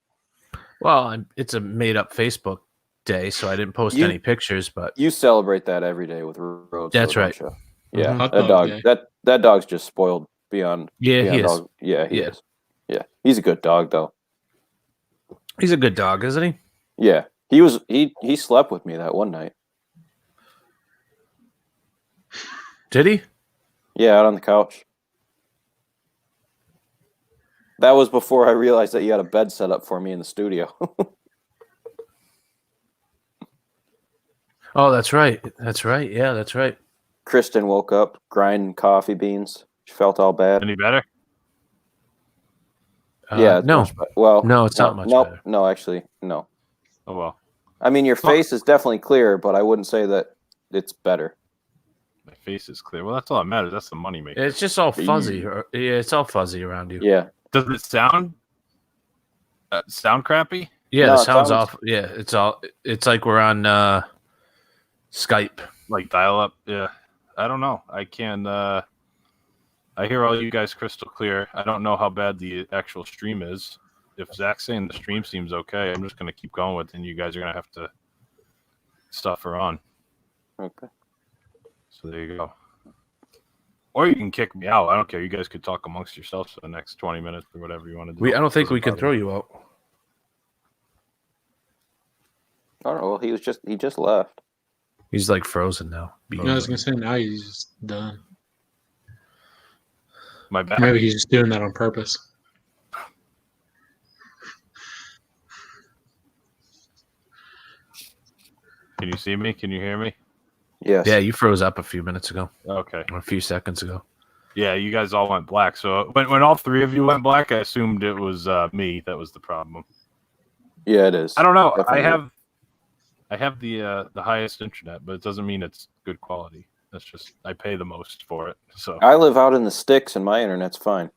S2: Well, it's a made up Facebook day, so I didn't post
S4: You-
S2: any pictures, but
S4: You celebrate that every day with Rhodes.
S2: That's
S4: though,
S2: right.
S4: don't you? Yeah,
S2: Mhm.
S3: Hot
S4: that
S3: dog
S4: dog.
S3: day.
S4: That dog's just spoiled beyond.
S2: yeah,
S4: beyond
S2: he is.
S4: dog. Yeah, he
S2: Yeah.
S4: is. Yeah, he's a good dog though.
S2: He's a good dog, isn't he?
S4: Yeah, he slept with me that one night.
S2: Did he?
S4: Yeah, out on the couch. That was before I realized that you had a bed set up for me in the studio.
S2: Oh, that's right. That's right. Yeah, that's right.
S4: Kristen woke up grinding coffee beans. She felt all bad.
S1: Any better?
S4: Yeah. It's
S2: no,
S4: much better. Well,
S2: No, it's not much
S4: nope,
S2: better.
S4: No, actually, no.
S1: Oh well.
S4: I mean, your
S1: Well-
S4: face is definitely clearer, but I wouldn't say that it's better.
S1: My face is clear. Well, that's all that matters. That's the money maker.
S2: It's just all fuzzy. Yeah, it's all fuzzy around you.
S4: Yeah.
S1: Does it sound crappy?
S2: Yeah,
S4: No,
S2: the
S4: it
S2: sound's
S4: sounds-
S2: off. Yeah, it's like we're on Skype.
S1: Like dial up? Yeah. I don't know. I can. I hear all you guys crystal clear. I don't know how bad the actual stream is. If Zach's saying the stream seems okay, I'm just gonna keep going with it, and you guys are gonna have to stuff her on.
S4: Okay.
S1: So there you go. Or you can kick me out. I don't care. You guys could talk amongst yourselves for the next 20 minutes or whatever you want to do.
S2: I don't think
S1: Doesn't
S2: we can
S1: bother
S2: throw
S1: me.
S2: you out.
S4: I don't know. Well, he just left.
S2: He's like frozen now.
S3: I was gonna say now he's just done.
S1: My bad.
S3: Maybe he's just doing that on purpose.
S1: Can you see me? Can you hear me?
S4: Yes.
S2: Yeah, you froze up a few minutes ago,
S1: Okay.
S2: or a few seconds ago.
S1: Yeah, you guys all went black. So when all three of you went black, I assumed it was me that was the problem.
S4: Yeah, it is.
S1: I don't know.
S4: Definitely.
S1: I have the highest internet, but it doesn't mean it's good quality. That's just I pay the most for it. So
S4: I live out in the sticks, and my internet's fine.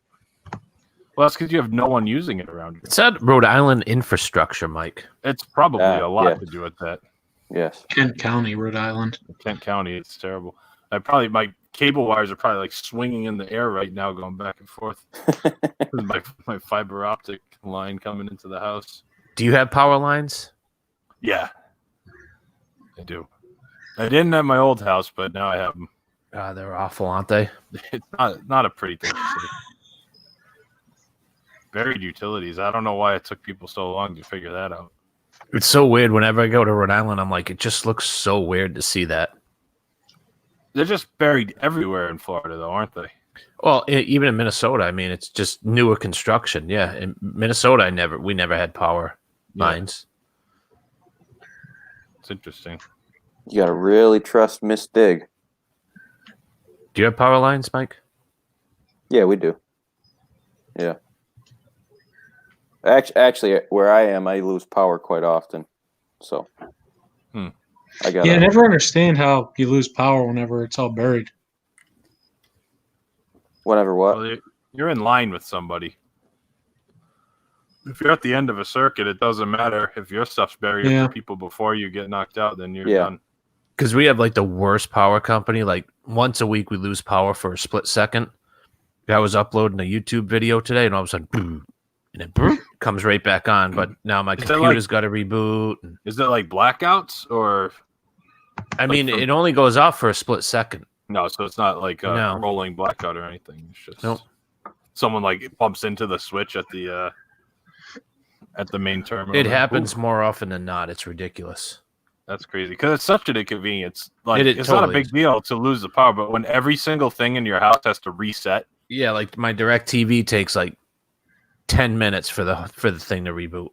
S1: well, that's because you have no one using it around you.
S2: It's that Rhode Island infrastructure, Mike.
S1: It's probably a lot
S4: yeah.
S1: to do with that.
S4: Yes.
S3: Kent County, Rhode Island.
S1: Kent County, it's terrible. My cable wires are probably like swinging in the air right now, going back and forth. my fiber optic line coming into the house.
S2: Do you have power lines?
S1: Yeah, I do. I didn't at my old house, but now I have them.
S2: They're awful, aren't they?
S1: It's not a pretty thing to see. Buried utilities. I don't know why it took people so long to figure that out.
S2: It's so weird. Whenever I go to Rhode Island, I'm like, it just looks so weird to see that.
S1: They're just buried everywhere in Florida, though, aren't they?
S2: Well, even in Minnesota, I mean, it's just newer construction. Yeah, in Minnesota, we never had power lines.
S1: It's interesting.
S4: You gotta really trust Miss Dig.
S2: Do you have power lines, Mike?
S4: Yeah, we do. Yeah. Actually, where I am, I lose power quite often. So, I got.
S3: Yeah, I never understand how you lose power whenever it's all buried.
S4: Whenever what?
S1: Well, you're in line with somebody. If you're at the end of a circuit, it doesn't matter if your stuff's buried. If
S3: Yeah.
S1: the people before you get knocked out, then you're
S4: Yeah.
S1: done.
S2: Because we have like the worst power company. Like once a week, we lose power for a split second. I was uploading a YouTube video today, and all of a sudden, boom, and it boom, comes right back on. But now my
S1: Is that
S2: computer's got to reboot. And,
S1: Is it like blackouts or
S2: I mean,
S1: from-
S2: it only goes off for a split second.
S1: no? So it's not like a
S2: No.
S1: rolling blackout or anything. It's just
S2: Nope.
S1: someone like bumps into the switch at the main terminal.
S2: It
S1: there.
S2: happens
S1: Ooh,
S2: more often than not. It's ridiculous.
S1: that's crazy because it's such an inconvenience. Like
S2: It
S1: it's not a
S2: totally
S1: big
S2: is.
S1: deal to lose the power, but when every single thing in your house has to reset,
S2: Yeah, like my Direct TV takes like 10 minutes for the thing to reboot.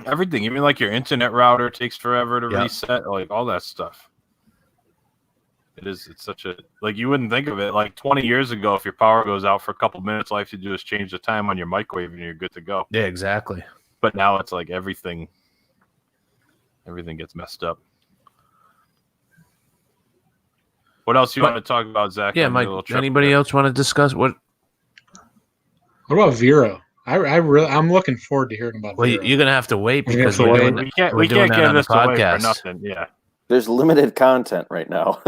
S1: everything, even like your internet router takes forever to
S2: Yep.
S1: reset, like all that stuff. It's such a, like, you wouldn't think of it. Like 20 years ago, if your power goes out for a couple minutes, all you have to do is change the time on your microwave and you're good to go.
S2: Yeah, exactly.
S1: But now it's like everything gets messed up. What else you
S2: But-
S1: want to talk about, Zach?
S2: Yeah,
S1: on your
S2: Mike.
S1: little trip
S2: Anybody
S1: there?
S2: else want to discuss what?
S3: What about Vero? I'm looking forward to hearing about
S2: Well,
S3: Vero.
S2: you're gonna have to wait
S3: We're gonna
S2: because
S3: have to
S2: we're
S3: wait.
S2: doing
S1: We
S2: doing
S1: can't
S2: that
S1: give
S2: on the
S1: this away for
S2: podcast.
S1: nothing. Yeah.
S4: There's limited content right now.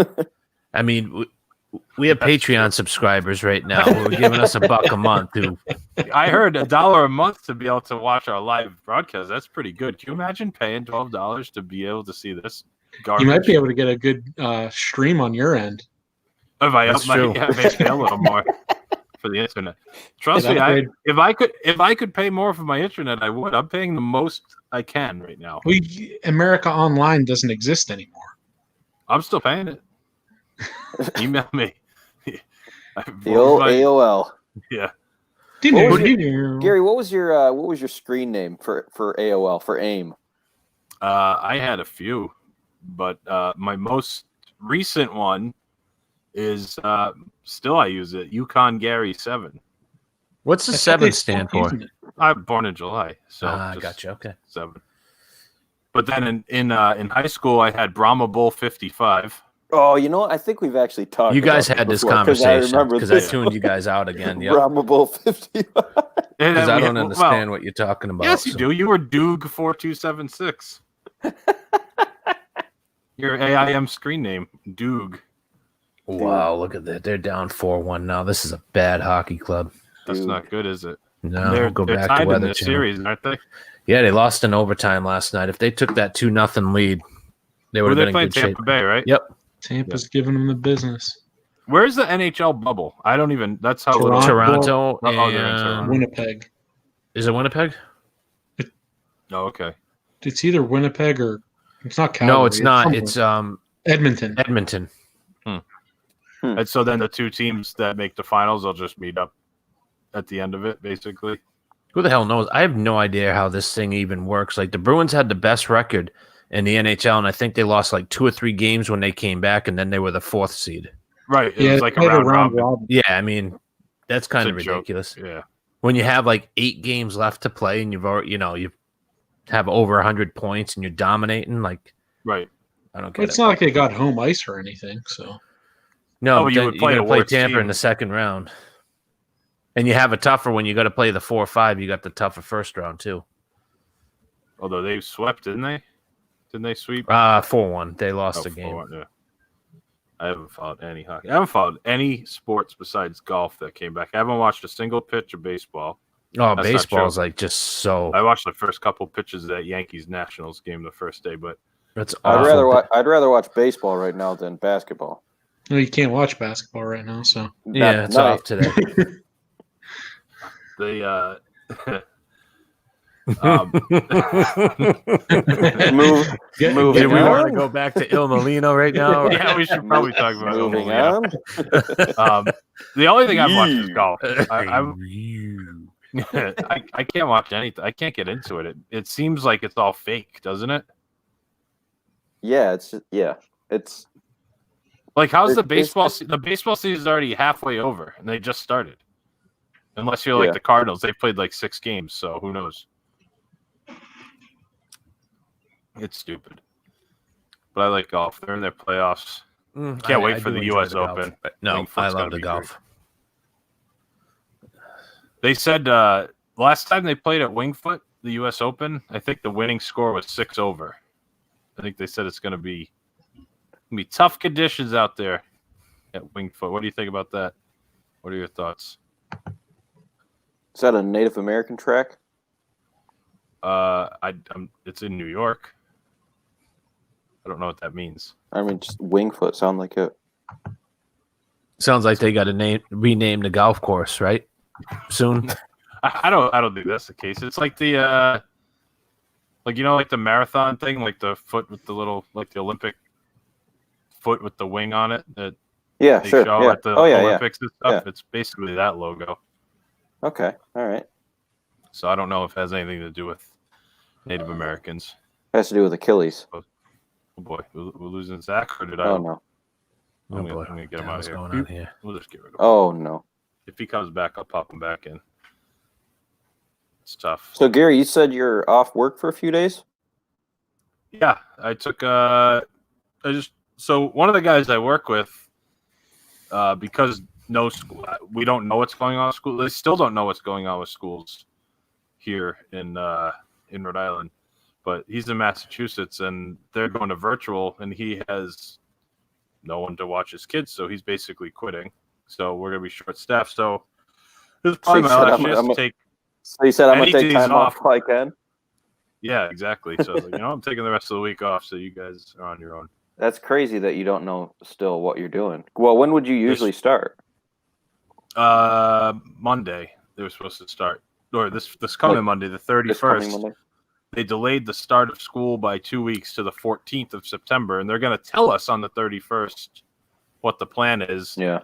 S2: I mean, we have Patreon subscribers right now who are giving us $1 a month. Who
S1: I heard $1 a month to be able to watch our live broadcast. That's pretty good. Can you imagine paying $12 to be able to see this garbage?
S3: You might be able to get a good stream on your end.
S1: If I
S2: That's
S1: up my,
S2: true.
S1: yeah, maybe a little more for the internet. Trust
S3: Get
S1: me,
S3: upgrade.
S1: if I could pay more for my internet, I would. I'm paying the most I can right now.
S3: America Online doesn't exist anymore.
S1: I'm still paying it. Email me.
S4: The old AOL.
S1: Yeah.
S4: What was
S3: Gary,
S4: Gary, what was your screen name for AOL for AIM?
S1: I had a few, but my most recent one is still I use it. Yukon Gary 7.
S2: what's the 7 stand for?
S1: I'm born in July, so just
S2: Gotcha. Okay.
S1: 7. But then in high school, I had Brahma Bull 55.
S4: Oh, you know what? I think we've actually talked.
S2: You guys
S4: about
S2: had this
S4: before,
S2: conversation
S4: I remember
S2: because I
S4: this.
S2: tuned you guys out again. Yep.
S4: Brahma Bull 55.
S2: Because I don't understand what you're talking about.
S1: Yes, you
S2: so-
S1: do. You were Doog 4276. Your AIM screen name, Doog.
S2: Wow, look at that. They're down 4-1 now. This is a bad hockey club.
S1: That's
S4: Doog.
S1: not good, is it?
S2: No,
S1: they're
S2: we'll go
S1: they're
S2: back
S1: tied
S2: to
S1: in
S2: Weather
S1: this
S2: Channel.
S1: series, aren't they?
S2: Yeah, they lost in overtime last night. If they took that 2-0 lead, they would
S1: Were
S2: have
S1: they
S2: been in
S1: playing
S2: good shape.
S1: Tampa Bay, right?
S2: Yep.
S3: Tampa's giving them the business.
S1: Where's the NHL bubble? I don't even. That's how little.
S2: Toronto
S1: they're in
S2: and
S1: Toronto.
S3: Winnipeg.
S2: is it Winnipeg?
S1: Oh, okay.
S3: It's either Winnipeg or it's not Calgary.
S2: No, it's not.
S3: somewhere.
S2: It's
S3: Edmonton.
S2: Edmonton.
S1: And so then the two teams that make the finals, they'll just meet up at the end of it, basically.
S2: Who the hell knows? I have no idea how this thing even works. Like the Bruins had the best record in the NHL, and I think they lost like 2 or 3 games when they came back, and then they were the 4th seed.
S1: Right. It
S3: Yeah,
S1: was like a
S3: played
S1: round robin.
S2: Yeah, I mean that's kind of
S1: It's a joke.
S2: ridiculous.
S1: Yeah.
S2: When you have like 8 games left to play, and you've already, you have over 100 points, and you're dominating. Like
S1: Right.
S2: I don't get
S3: It's
S2: it.
S3: not like they got home ice or anything. So
S2: No,
S1: Oh,
S2: but
S1: you
S2: then
S1: would
S2: you're
S1: play
S2: going to
S1: a
S2: play
S1: worse
S2: Tampa in
S1: team.
S2: the second round. And you have a tougher when you got to play the 4-5. You got the tougher first round, too.
S1: Although they swept, didn't they? Didn't they sweep?
S2: 4-1. They lost
S1: Oh,
S2: a game.
S1: 4-1, yeah. I haven't followed any hockey. I haven't followed any sports besides golf that came back. I haven't watched a single pitch of baseball.
S2: Oh,
S1: That's not
S2: baseball's
S1: true.
S2: like just so.
S1: I watched the first couple pitches of that Yankees Nationals game the first day, but
S2: That's
S4: I'd
S2: awful.
S4: rather watch baseball right now than basketball.
S3: no, you can't watch basketball right now. So
S2: Yeah,
S4: Not
S2: it's
S4: tonight.
S2: off today.
S1: the
S4: Move,
S3: Yeah,
S4: moving
S2: Do we
S3: yeah,
S2: want to
S4: on.
S2: go back to Il Molino right now?
S1: yeah, we should probably talk about
S4: Moving
S1: Ilya.
S4: on.
S1: The only thing I've watched is
S4: Yeah.
S1: golf. I can't watch anything. I can't get into it. It seems like it's all fake, doesn't it?
S4: Yeah, it's
S1: Like, how's the
S4: It's-
S1: baseball? The baseball season is already halfway over, and they just started. Unless you're like
S4: Yeah.
S1: the Cardinals, they've played like 6 games, so who knows? It's stupid. But I like golf. They're in their playoffs. Can't wait for
S2: do
S1: the
S2: enjoy
S1: US
S2: golf.
S1: Open.
S2: No,
S1: Winged
S2: I
S1: Foot's
S2: love
S1: gonna
S2: the
S1: be
S2: golf.
S1: They said last time they played at Wingfoot, the U.S. Open, I think the winning score was 6 over. I think they said it's going to be tough conditions out there at Wingfoot. What do you think about that? What are your thoughts?
S4: is that a Native American track?
S1: It's in New York. I don't know what that means.
S4: I mean, just Wingfoot sound like it.
S2: Sounds like they got to rename the golf course, right? soon?
S1: I don't think that's the case. It's like the like like the marathon thing, like the foot with the little like the Olympic foot with the wing on it that
S4: Yeah,
S1: they
S4: sure.
S1: show
S4: Yeah.
S1: at the
S4: Oh, yeah,
S1: Olympics and stuff.
S4: Yeah.
S1: It's basically that logo.
S4: Okay. All right.
S1: So I don't know if it has anything to do with Native Americans.
S4: Has to do with Achilles.
S1: Oh boy, we're losing Zach, or did I?
S4: Oh no.
S1: I'm gonna get him out of
S2: What's
S1: here.
S2: going on here?
S1: We'll just get rid of him.
S4: Oh no.
S1: If he comes back, I'll pop him back in. It's tough.
S4: So Gary, you said you're off work for a few days?
S1: Yeah, I took so one of the guys I work with, because no school, we don't know what's going on with school. They still don't know what's going on with schools here in Rhode Island, but he's in Massachusetts and they're going to virtual, and he has no one to watch his kids, so he's basically quitting. So we're gonna be short staffed. So this is probably my last chance to take.
S4: So you said I'm gonna
S1: any
S4: take
S1: days
S4: time off
S1: off.
S4: while I can?
S1: Yeah, exactly. So I'm taking the rest of the week off, so you guys are on your own.
S4: That's crazy that you don't know still what you're doing. Well, when would you usually start?
S1: Monday they were supposed to start, or this coming Monday, the 31st. They delayed the start of school by 2 weeks to the 14th of September, and they're going to tell us on the 31st what the plan is.
S4: Yeah.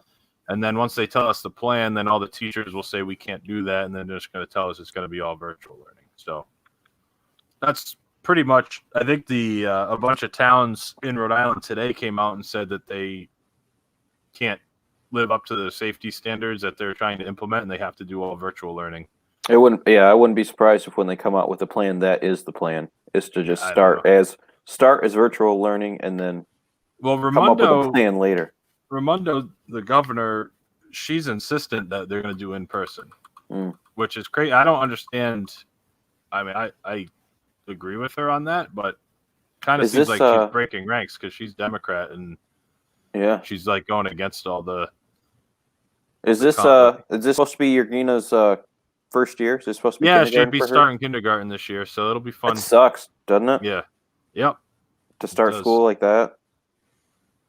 S1: And then once they tell us the plan, then all the teachers will say we can't do that, and then they're just going to tell us it's going to be all virtual learning. So that's pretty much. I think a bunch of towns in Rhode Island today came out and said that they can't live up to the safety standards that they're trying to implement, and they have to do all virtual learning.
S4: I wouldn't be surprised if when they come out with a plan, that is the plan, is to just start as virtual learning and then come up with a plan later.
S1: Raimondo, the governor, she's insistent that they're going to do in person, which is great. I don't understand. I mean, I agree with her on that, but kind of seems like she's breaking ranks because she's Democrat and she's like going against all the. Is this
S4: supposed to be Gina's first year? Is this supposed to be?
S1: Yeah, she'd be starting kindergarten this year, so it'll be fun.
S4: It sucks, doesn't it?
S1: Yeah. Yep.
S4: To start school like that.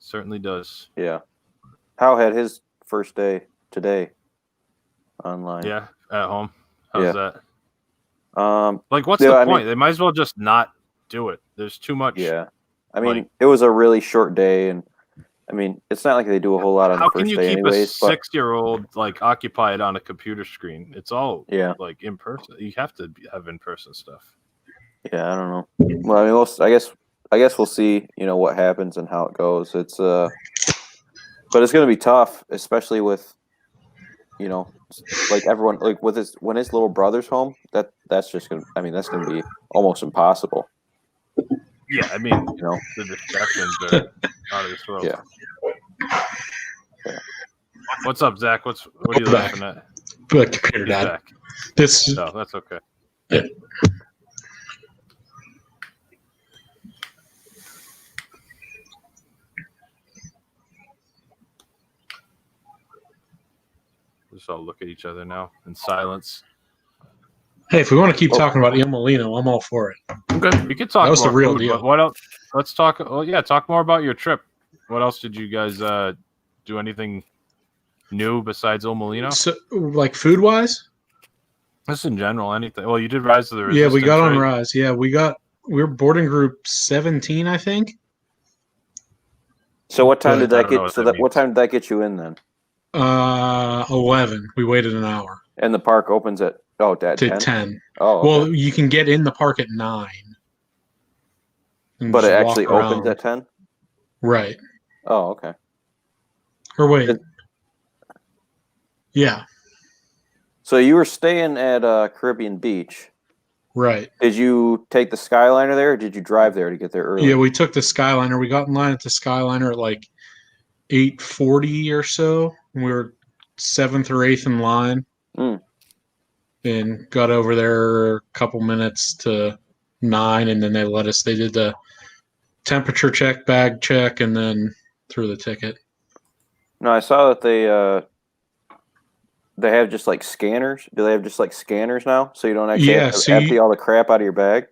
S1: Certainly does.
S4: Yeah. How had his first day today? Online.
S1: Yeah, at home. How's that? Like, what's
S4: the
S1: point? They might as well just not do it. There's too much.
S4: Yeah. I mean, it was a really short day, and I mean, it's not like they do a whole lot on the first day anyways. How can you keep
S1: a 6-year-old like occupied on a computer screen? It's all like in person. You have to have in-person stuff.
S4: Yeah, I don't know. Well, I mean, I guess we'll see. What happens and how it goes. It's but it's going to be tough, especially with like everyone, like when his little brother's home. That's just gonna. I mean, that's going to be almost impossible.
S1: Yeah, I mean, the distractions are out of this world.
S4: Yeah.
S1: What's up, Zach? What are you laughing at?
S3: The computer died.
S1: No, that's okay.
S3: Yeah.
S1: Just all look at each other now in silence.
S3: Hey, if we want to keep talking about Il Molino, I'm all for it.
S1: Okay, we could talk.
S3: That was the real
S1: food,
S3: deal.
S1: What else? Let's talk. Well, yeah, talk more about your trip. What else did you guys do? Anything new besides Il Molino?
S3: So, like food wise?
S1: Just in general, anything. Well, you did Rise to the Resistance.
S3: Yeah, we got on
S1: right?
S3: Rise. Yeah, we're boarding group 17, I think.
S4: So what time did that get? What time did that get you in then?
S3: 11. We waited an hour.
S4: And the park opens at
S3: 10.
S4: Oh, okay.
S3: Well, you can get in the park at 9.
S4: But it actually opens at 10.
S3: Right.
S4: Oh, okay.
S3: Or wait. Yeah.
S4: So you were staying at Caribbean Beach.
S3: Right.
S4: Did you take the Skyliner there, or did you drive there to get there early?
S3: Yeah, we took the Skyliner. We got in line at the Skyliner at like 8:40 or so. We were 7th or 8th in line. And got over there a couple minutes to 9, and then they did the temperature check, bag check, and then threw the ticket.
S4: No, I saw that they have just like scanners. Do they have just like scanners now, so you don't actually have to empty all the crap out of your bag?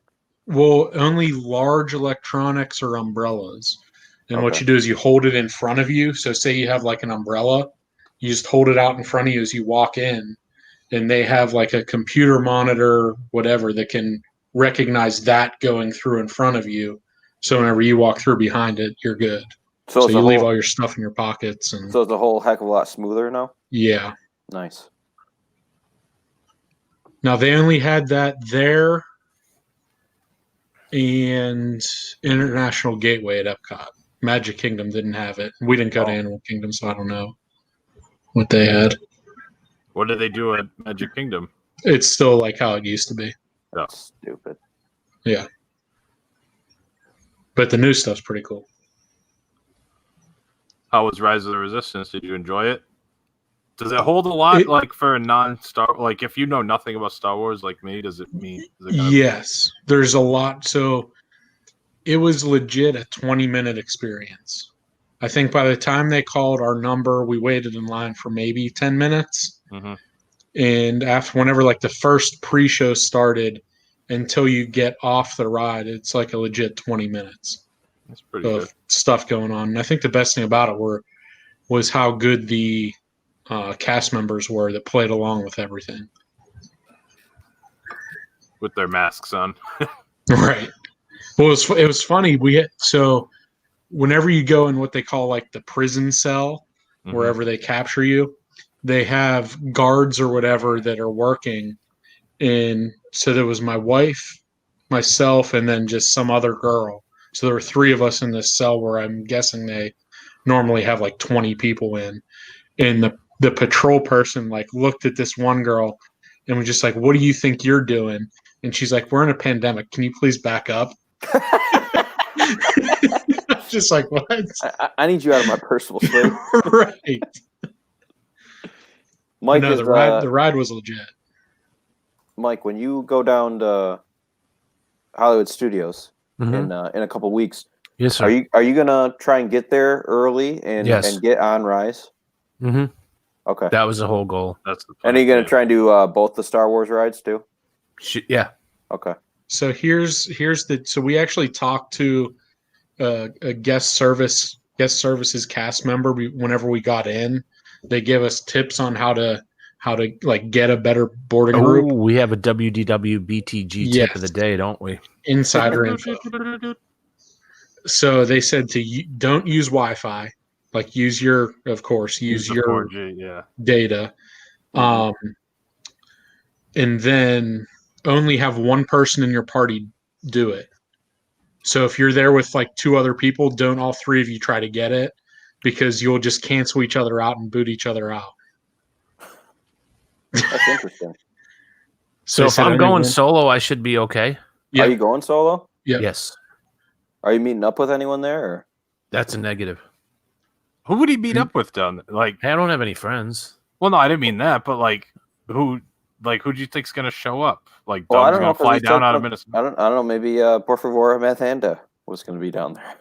S3: Well, only large electronics or umbrellas. And what you do is you hold it in front of you. So say you have like an umbrella, you just hold it out in front of you as you walk in, and they have like a computer monitor, whatever, that can recognize that going through in front of you. So whenever you walk through behind it, you're good.
S4: So,
S3: So
S4: it's
S3: you
S4: a
S3: leave
S4: whole,
S3: all your stuff in your pockets, and
S4: so it's a whole heck of a lot smoother now.
S3: yeah.
S4: Nice.
S3: Now they only had that there and International Gateway at Epcot. Magic Kingdom didn't have it. We didn't go to
S4: Oh.
S3: Animal Kingdom, so I don't know what they had.
S1: What did they do at Magic Kingdom?
S3: It's still like how it used to be.
S1: Yeah.
S4: Stupid.
S3: Yeah. But the new stuff's pretty cool.
S1: How was Rise of the Resistance? Did you enjoy it? Does it hold a lot, like for a non-Star? Like if you know nothing about Star Wars, like me, does it mean?
S3: Yes, there's a lot. So it was legit a 20-minute experience. I think by the time they called our number, we waited in line for maybe 10 minutes.
S1: Mm-hmm.
S3: And after whenever like the first pre-show started until you get off the ride, it's like a legit 20 minutes
S1: That's pretty
S3: of
S1: good.
S3: stuff going on. And I think the best thing about it was how good the cast members were that played along with everything.
S1: With their masks on.
S3: Right. Well, it was funny. So whenever you go in what they call like the prison cell,
S1: Mm-hmm.
S3: wherever they capture you, they have guards or whatever that are working. And so there was my wife, myself, and then just some other girl. So there were 3 of us in this cell where I'm guessing they normally have like 20 people in. And the patrol person like looked at this one girl and was just like, "What do you think you're doing?" And she's like, "We're in a pandemic. Can you please back up?" Just like, what?
S4: I need you out of my personal space.
S3: Right.
S4: Mike,
S3: No,
S4: is,
S3: the ride was legit.
S4: Mike, when you go down to Hollywood Studios
S2: Mhm.
S4: in a couple weeks,
S2: Yes, sir.
S4: are you gonna try and get there early and
S2: Yes.
S4: get on Rise?
S2: Mm-hmm.
S4: Okay.
S2: That was the whole goal.
S1: That's the
S4: And are you gonna
S1: yeah.
S4: try and do both the Star Wars rides too?
S2: Yeah.
S4: Okay.
S3: So here's so we actually talked to a guest services cast member whenever we got in. They give us tips on how to like get a better boarding
S2: Oh,
S3: group.
S2: we have a WDW BTG tip of the day, don't we?
S3: Insider info. So they said don't use Wi-Fi. Like use your, of course, use
S1: the
S3: your
S1: 4G, yeah.
S3: data. And then only have one person in your party do it. So if you're there with like 2 other people, don't all 3 of you try to get it because you'll just cancel each other out and boot each other out.
S4: That's interesting.
S2: So
S3: They
S2: if
S3: said
S2: I'm
S3: only
S2: going
S3: one-
S2: solo, I should be okay.
S3: Yeah.
S4: Are you going solo?
S3: Yeah.
S2: Yes.
S4: Are you meeting up with anyone there? Or?
S2: That's a negative.
S1: Who would he meet up with down there? Like,
S2: Hey, I don't have any friends.
S1: well, no, I didn't mean that, but like, who do you think's gonna show up? Like,
S4: Well, I
S1: Doug's
S4: don't know.
S1: gonna
S4: 'Cause
S1: fly
S4: he
S1: down
S4: said
S1: out of
S4: some-
S1: Minnesota.
S4: I don't know. Maybe Por favor, Mathanda was going to be down there.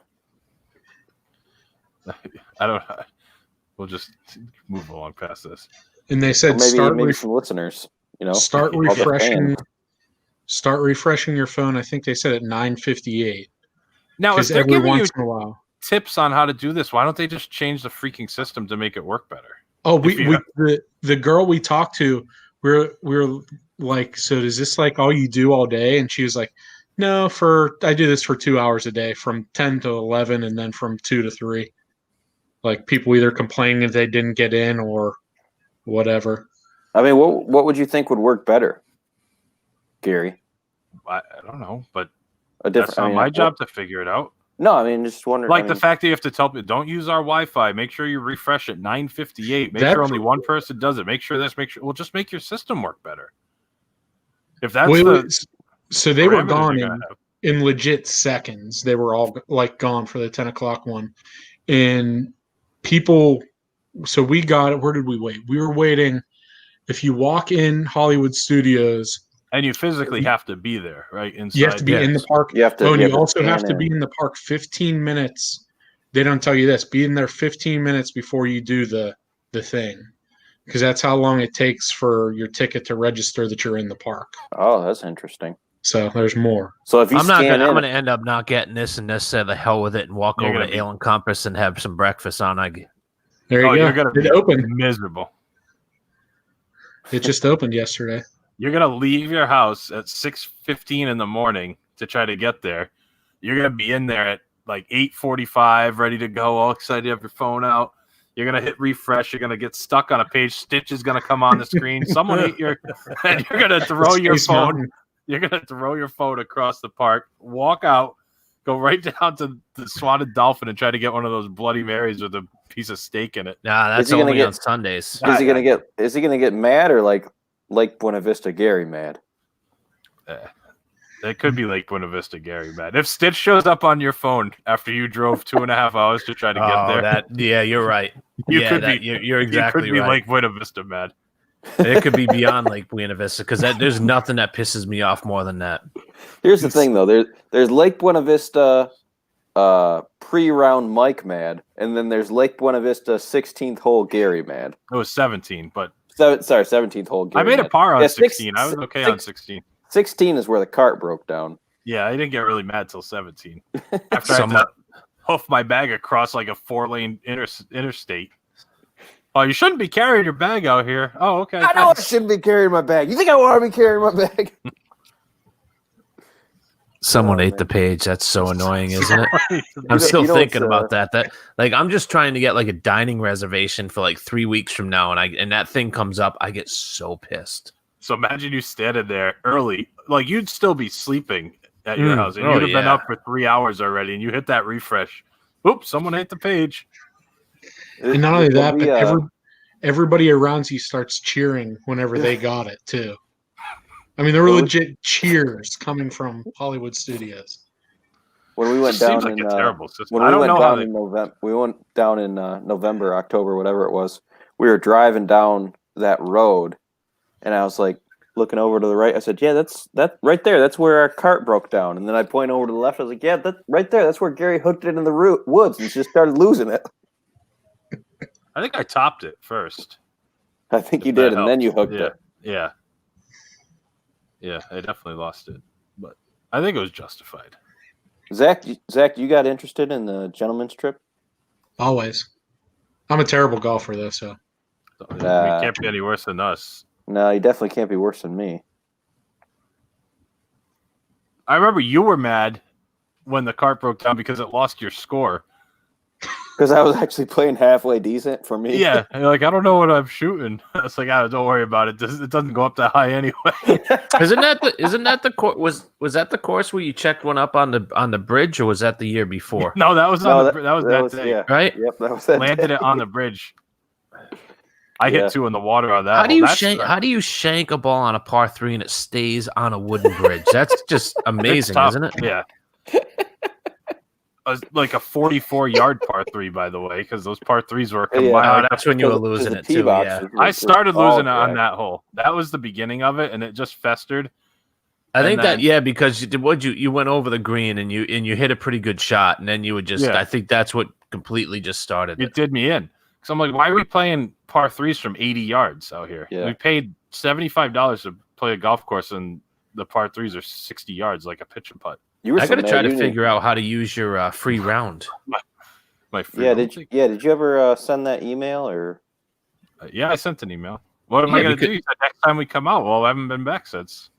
S1: I don't. We'll just move along past this.
S3: And they
S4: Or
S3: said
S4: maybe some listeners. You know,
S3: start
S4: all the
S3: refreshing.
S4: fans.
S3: Start refreshing your phone. I think they said at 9:58.
S1: Now, if
S3: Because
S1: they're
S3: every
S1: giving you
S3: once in a while.
S1: tips on how to do this, why don't they just change the freaking system to make it work better?
S3: Oh,
S1: If you
S3: the girl we talked to, we're like, so is this like all you do all day? And she was like, no, I do this for 2 hours a day, from 10 to 11, and then from 2 to 3. Like people either complaining that they didn't get in or whatever.
S4: I mean, what would you think would work better, Gary?
S1: I don't know, but
S4: A
S1: that's
S4: different.
S1: not
S4: I mean,
S1: my job to figure it out.
S4: No, I mean, just wondering.
S1: Like
S4: I
S1: the
S4: mean,
S1: fact that you have to tell people, don't use our Wi-Fi. Make sure you refresh at 9:58. Make
S3: That's-
S1: sure only one person does it. Make sure this. Make sure. Well, just make your system work better. If that's
S3: So they were
S1: parameters
S3: gone
S1: you're
S3: in,
S1: gonna have.
S3: in legit seconds. They were all like gone for the 10 o'clock one. And people, so we got it. Where did we wait? We were waiting. If you walk in Hollywood Studios,
S1: And you physically have to be there, right? Inside.
S3: you have to be in the park.
S4: you have to.
S3: Oh, and
S4: you
S3: you
S4: have
S3: also have
S4: scan
S3: to be in the park 15 minutes. They don't tell you this. Be in there 15 minutes before you do the thing, because that's how long it takes for your ticket to register that you're in the park.
S4: Oh, that's interesting.
S3: So there's more.
S4: So if you
S2: I'm
S4: scan
S2: gonna
S4: in,
S2: end up not getting this and just say the hell with it and walk
S1: You're
S2: over
S1: gonna
S2: to
S1: be-
S2: Ale and Compass and have some breakfast on.
S3: There you
S1: Oh,
S3: go.
S1: you're gonna
S3: It's
S1: be
S3: open.
S1: miserable.
S3: It just opened yesterday.
S1: You're gonna leave your house at 6:15 in the morning to try to get there. You're gonna be in there at like 8:45, ready to go, all excited, have your phone out. You're gonna hit refresh. You're gonna get stuck on a page. Stitch is gonna come on the screen. Someone ate your, and you're gonna throw your
S3: Space
S1: phone.
S3: Mountain.
S1: You're gonna throw your phone across the park, walk out, go right down to the Swatted Dolphin, and try to get one of those Bloody Marys with a piece of steak in it.
S2: Nah, that's
S4: Is he gonna
S2: only
S4: get-
S2: on Sundays.
S4: Is he gonna get mad or like Buena Vista Gary mad?
S1: It could be Lake Buena Vista, Gary, man. If Stitch shows up on your phone after you drove 2.5 hours to try to get there,
S2: Yeah, you're right.
S1: You
S2: yeah,
S1: could
S2: that,
S1: be-
S2: you're exactly
S1: you could be
S2: right.
S1: Lake Buena Vista, man.
S2: It could be beyond Lake Buena Vista because there's nothing that pisses me off more than that.
S4: Here's the thing though. There's Lake Buena Vista pre-round Mike mad, and then there's Lake Buena Vista 16th hole Gary mad.
S1: It was 17, but
S4: 17th hole Gary
S1: I made a
S4: mad.
S1: par on
S4: Yeah,
S1: 16. I was okay on 16.
S4: 16 is where the cart broke down.
S1: Yeah, I didn't get really mad till 17. After I
S2: Some-
S1: had to hoof my bag across like a 4-lane interstate. Oh, you shouldn't be carrying your bag out here. Oh, okay.
S4: I know I
S1: thanks.
S4: shouldn't be carrying my bag. You think I want to be carrying my bag?
S2: Someone
S4: Oh,
S2: ate
S4: man.
S2: the page. That's so annoying, isn't it? I'm
S4: know-
S2: still
S4: you know
S2: thinking
S4: what's,
S2: about that. That like I'm just trying to get like a dining reservation for like 3 weeks from now, and that thing comes up. I get so pissed.
S1: So imagine you standing there early, like you'd still be sleeping at your house, and
S2: oh,
S1: you'd have been
S2: yeah.
S1: up for 3 hours already, and you hit that refresh. Oops, someone ate the page.
S3: And not only that,
S4: We,
S3: but everybody around you starts cheering whenever they got it too. I mean, there were
S4: Well,
S3: legit cheers coming from Hollywood Studios.
S4: when we went
S1: It seems
S4: down
S1: like
S4: in
S1: a terrible system.
S4: when
S1: I
S4: we
S1: don't
S4: went
S1: know how
S4: down
S1: they.
S4: in November, we went down in November, October, whatever it was. We were driving down that road, and I was like looking over to the right. I said, "Yeah, that's right there. That's where our cart broke down." And then I point over to the left. I was like, "Yeah, that right there. That's where Gary hooked it in the woods and just started losing it."
S1: I think I topped it first.
S4: I think you
S1: If that
S4: did, and then you
S1: helps.
S4: hooked
S1: Yeah.
S4: it.
S1: Yeah. Yeah, I definitely lost it, but I think it was justified.
S4: Zach, you got interested in the gentleman's trip?
S3: Always. I'm a terrible golfer though, so
S1: So, it can't be any worse than us.
S4: No, you definitely can't be worse than me.
S1: I remember you were mad when the cart broke down because it lost your score.
S4: Because I was actually playing halfway decent for me.
S1: Yeah, and you're like, I don't know what I'm shooting. It's like, don't worry about it. It doesn't go up that high anyway.
S2: Isn't that the course? Was that the course where you checked one up on the bridge, or was that the year before?
S1: No, that was
S4: No,
S1: on that was that day.
S4: yeah.
S2: Right?
S4: Yep, that was that.
S1: Landed
S4: day.
S1: it on the bridge. I
S4: Yeah.
S1: hit 2 in the water on that.
S2: How do
S1: hole.
S2: you
S1: That's
S2: shank?
S1: the-
S2: How do you shank a ball on a par 3 and it stays on a wooden bridge? That's just
S1: it's
S2: amazing,
S1: tough.
S2: isn't it?
S1: Yeah. Like a 44-yard par 3, by the way, because those par 3s were
S4: Yeah.
S1: combined.
S2: Oh, that's when you were
S4: Because
S2: losing
S4: the
S2: it
S4: tee
S2: too.
S4: box
S2: Yeah,
S4: was-
S1: I started losing it
S4: all
S1: on
S4: dry.
S1: that hole. That was the beginning of it, and it just festered.
S2: I think
S1: And
S2: that
S1: then-
S2: because you went over the green and you hit a pretty good shot, and then you would just.
S1: Yeah.
S2: I think that's what completely just started
S1: It
S2: it.
S1: did me in. So I'm like, why are we playing par 3s from 80 yards out here?
S4: Yeah.
S1: We paid $75 to play a golf course, and the par 3s are 60 yards, like a pitch and putt.
S4: You were
S2: I
S4: so
S2: got to
S4: mad
S2: try to
S4: you didn't-
S2: figure out how to use your free round.
S1: My free
S4: Yeah,
S1: roll.
S4: did you ever send that email or?
S1: Yeah, I sent an email. What am I
S2: Yeah,
S1: going to
S2: because-
S1: do? You said next time we come out. Well, I haven't been back since.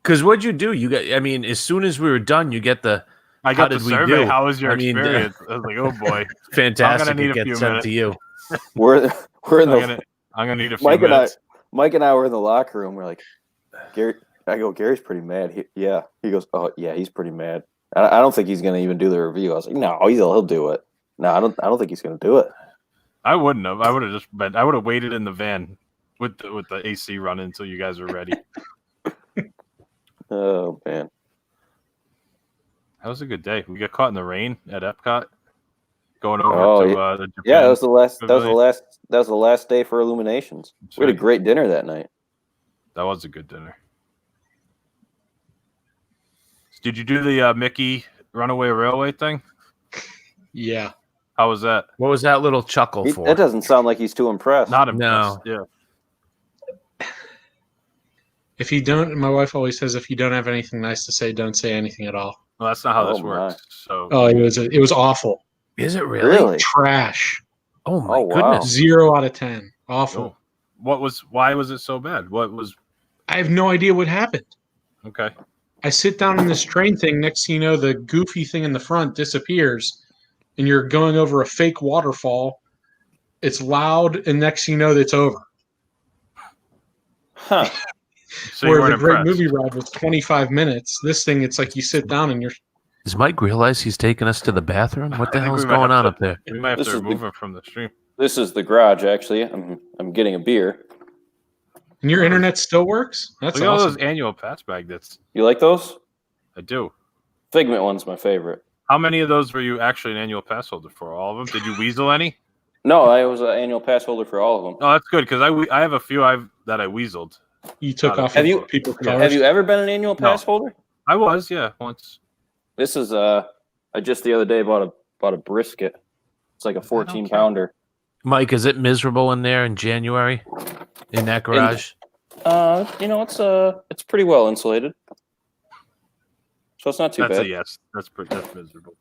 S2: Because what'd you do? You got. I mean, as soon as we were done, you get the
S1: I
S2: How
S1: got the
S2: did we
S1: survey.
S2: do?
S1: How was your
S2: I mean,
S1: experience? I was like, oh boy,
S2: fantastic.
S1: need
S2: It
S1: a few
S2: gets sent
S1: minutes.
S2: to you.
S4: We're in the
S1: I'm gonna need a few
S4: Mike
S1: minutes.
S4: and I were in the locker room. We're like, Gary. I go, Gary's pretty mad. Yeah. He goes, oh yeah, he's pretty mad. I don't think he's gonna even do the review. I was like, no, he'll do it. No, I don't think he's gonna do it.
S1: I wouldn't have. I would have just been. I would have waited in the van with the AC running until you guys were ready.
S4: Oh man.
S1: That was a good day. We got caught in the rain at Epcot, going over
S4: Oh,
S1: to
S4: yeah.
S1: the Japan.
S4: Yeah, that was the last.
S1: Pavilion.
S4: That was the last day for Illuminations.
S1: That's
S4: We had a
S1: right.
S4: great dinner that night.
S1: That was a good dinner. Did you do the Mickey Runaway Railway thing?
S3: yeah.
S1: How was that?
S2: What was that little chuckle for?
S4: That doesn't sound like he's too impressed.
S1: Not impressed. Yeah.
S3: If you don't, my wife always says, if you don't have anything nice to say, don't say anything at all.
S1: Well, that's not how this
S4: Oh, my.
S1: works. So
S3: Oh, it was awful.
S2: Is it really?
S4: Really?
S3: Trash.
S2: Oh my
S4: Oh, wow.
S2: goodness!
S3: 0 out of 10. Awful.
S1: Oh. Why was it so bad? What was
S3: I have no idea what happened.
S1: okay?
S3: I sit down in this train thing. Next thing you know, the goofy thing in the front disappears, and you're going over a fake waterfall. It's loud, and next thing you know, it's over.
S4: Huh.
S1: So you
S3: Where
S1: weren't
S3: the great
S1: impressed.
S3: movie ride was 25 minutes. This thing, it's like you sit down and you're.
S2: Does Mike realize he's taking us to the bathroom? What the
S1: I think
S2: hell
S1: we
S2: is
S1: might
S2: going
S1: have
S2: on
S1: to-
S2: up there?
S1: We might have
S4: This
S1: to
S4: is
S1: remove
S4: the-
S1: him from the stream.
S4: This is the garage, actually. I'm getting a beer.
S3: And your internet still works? That's
S1: Look at all
S3: awesome.
S1: those annual pass magnets.
S4: You like those?
S1: I do.
S4: Figment one's my favorite.
S1: How many of those were you actually an annual pass holder for? All of them? Did you weasel any?
S4: No, I was an annual pass holder for all of them.
S1: Oh, that's good because I have a few that I weaseled.
S3: You took
S1: Got it.
S3: off
S4: Have
S3: your
S4: you-
S3: people's
S1: Yeah.
S3: covers.
S4: Have you ever been an annual pass holder?
S1: I was, yeah, once.
S4: This is I just the other day bought a brisket. It's like a 14
S1: care.
S4: pounder.
S2: Mike, is it miserable in there in January in that garage?
S4: It's pretty well insulated. So it's not too
S1: That's
S4: bad.
S1: a yes. That's miserable.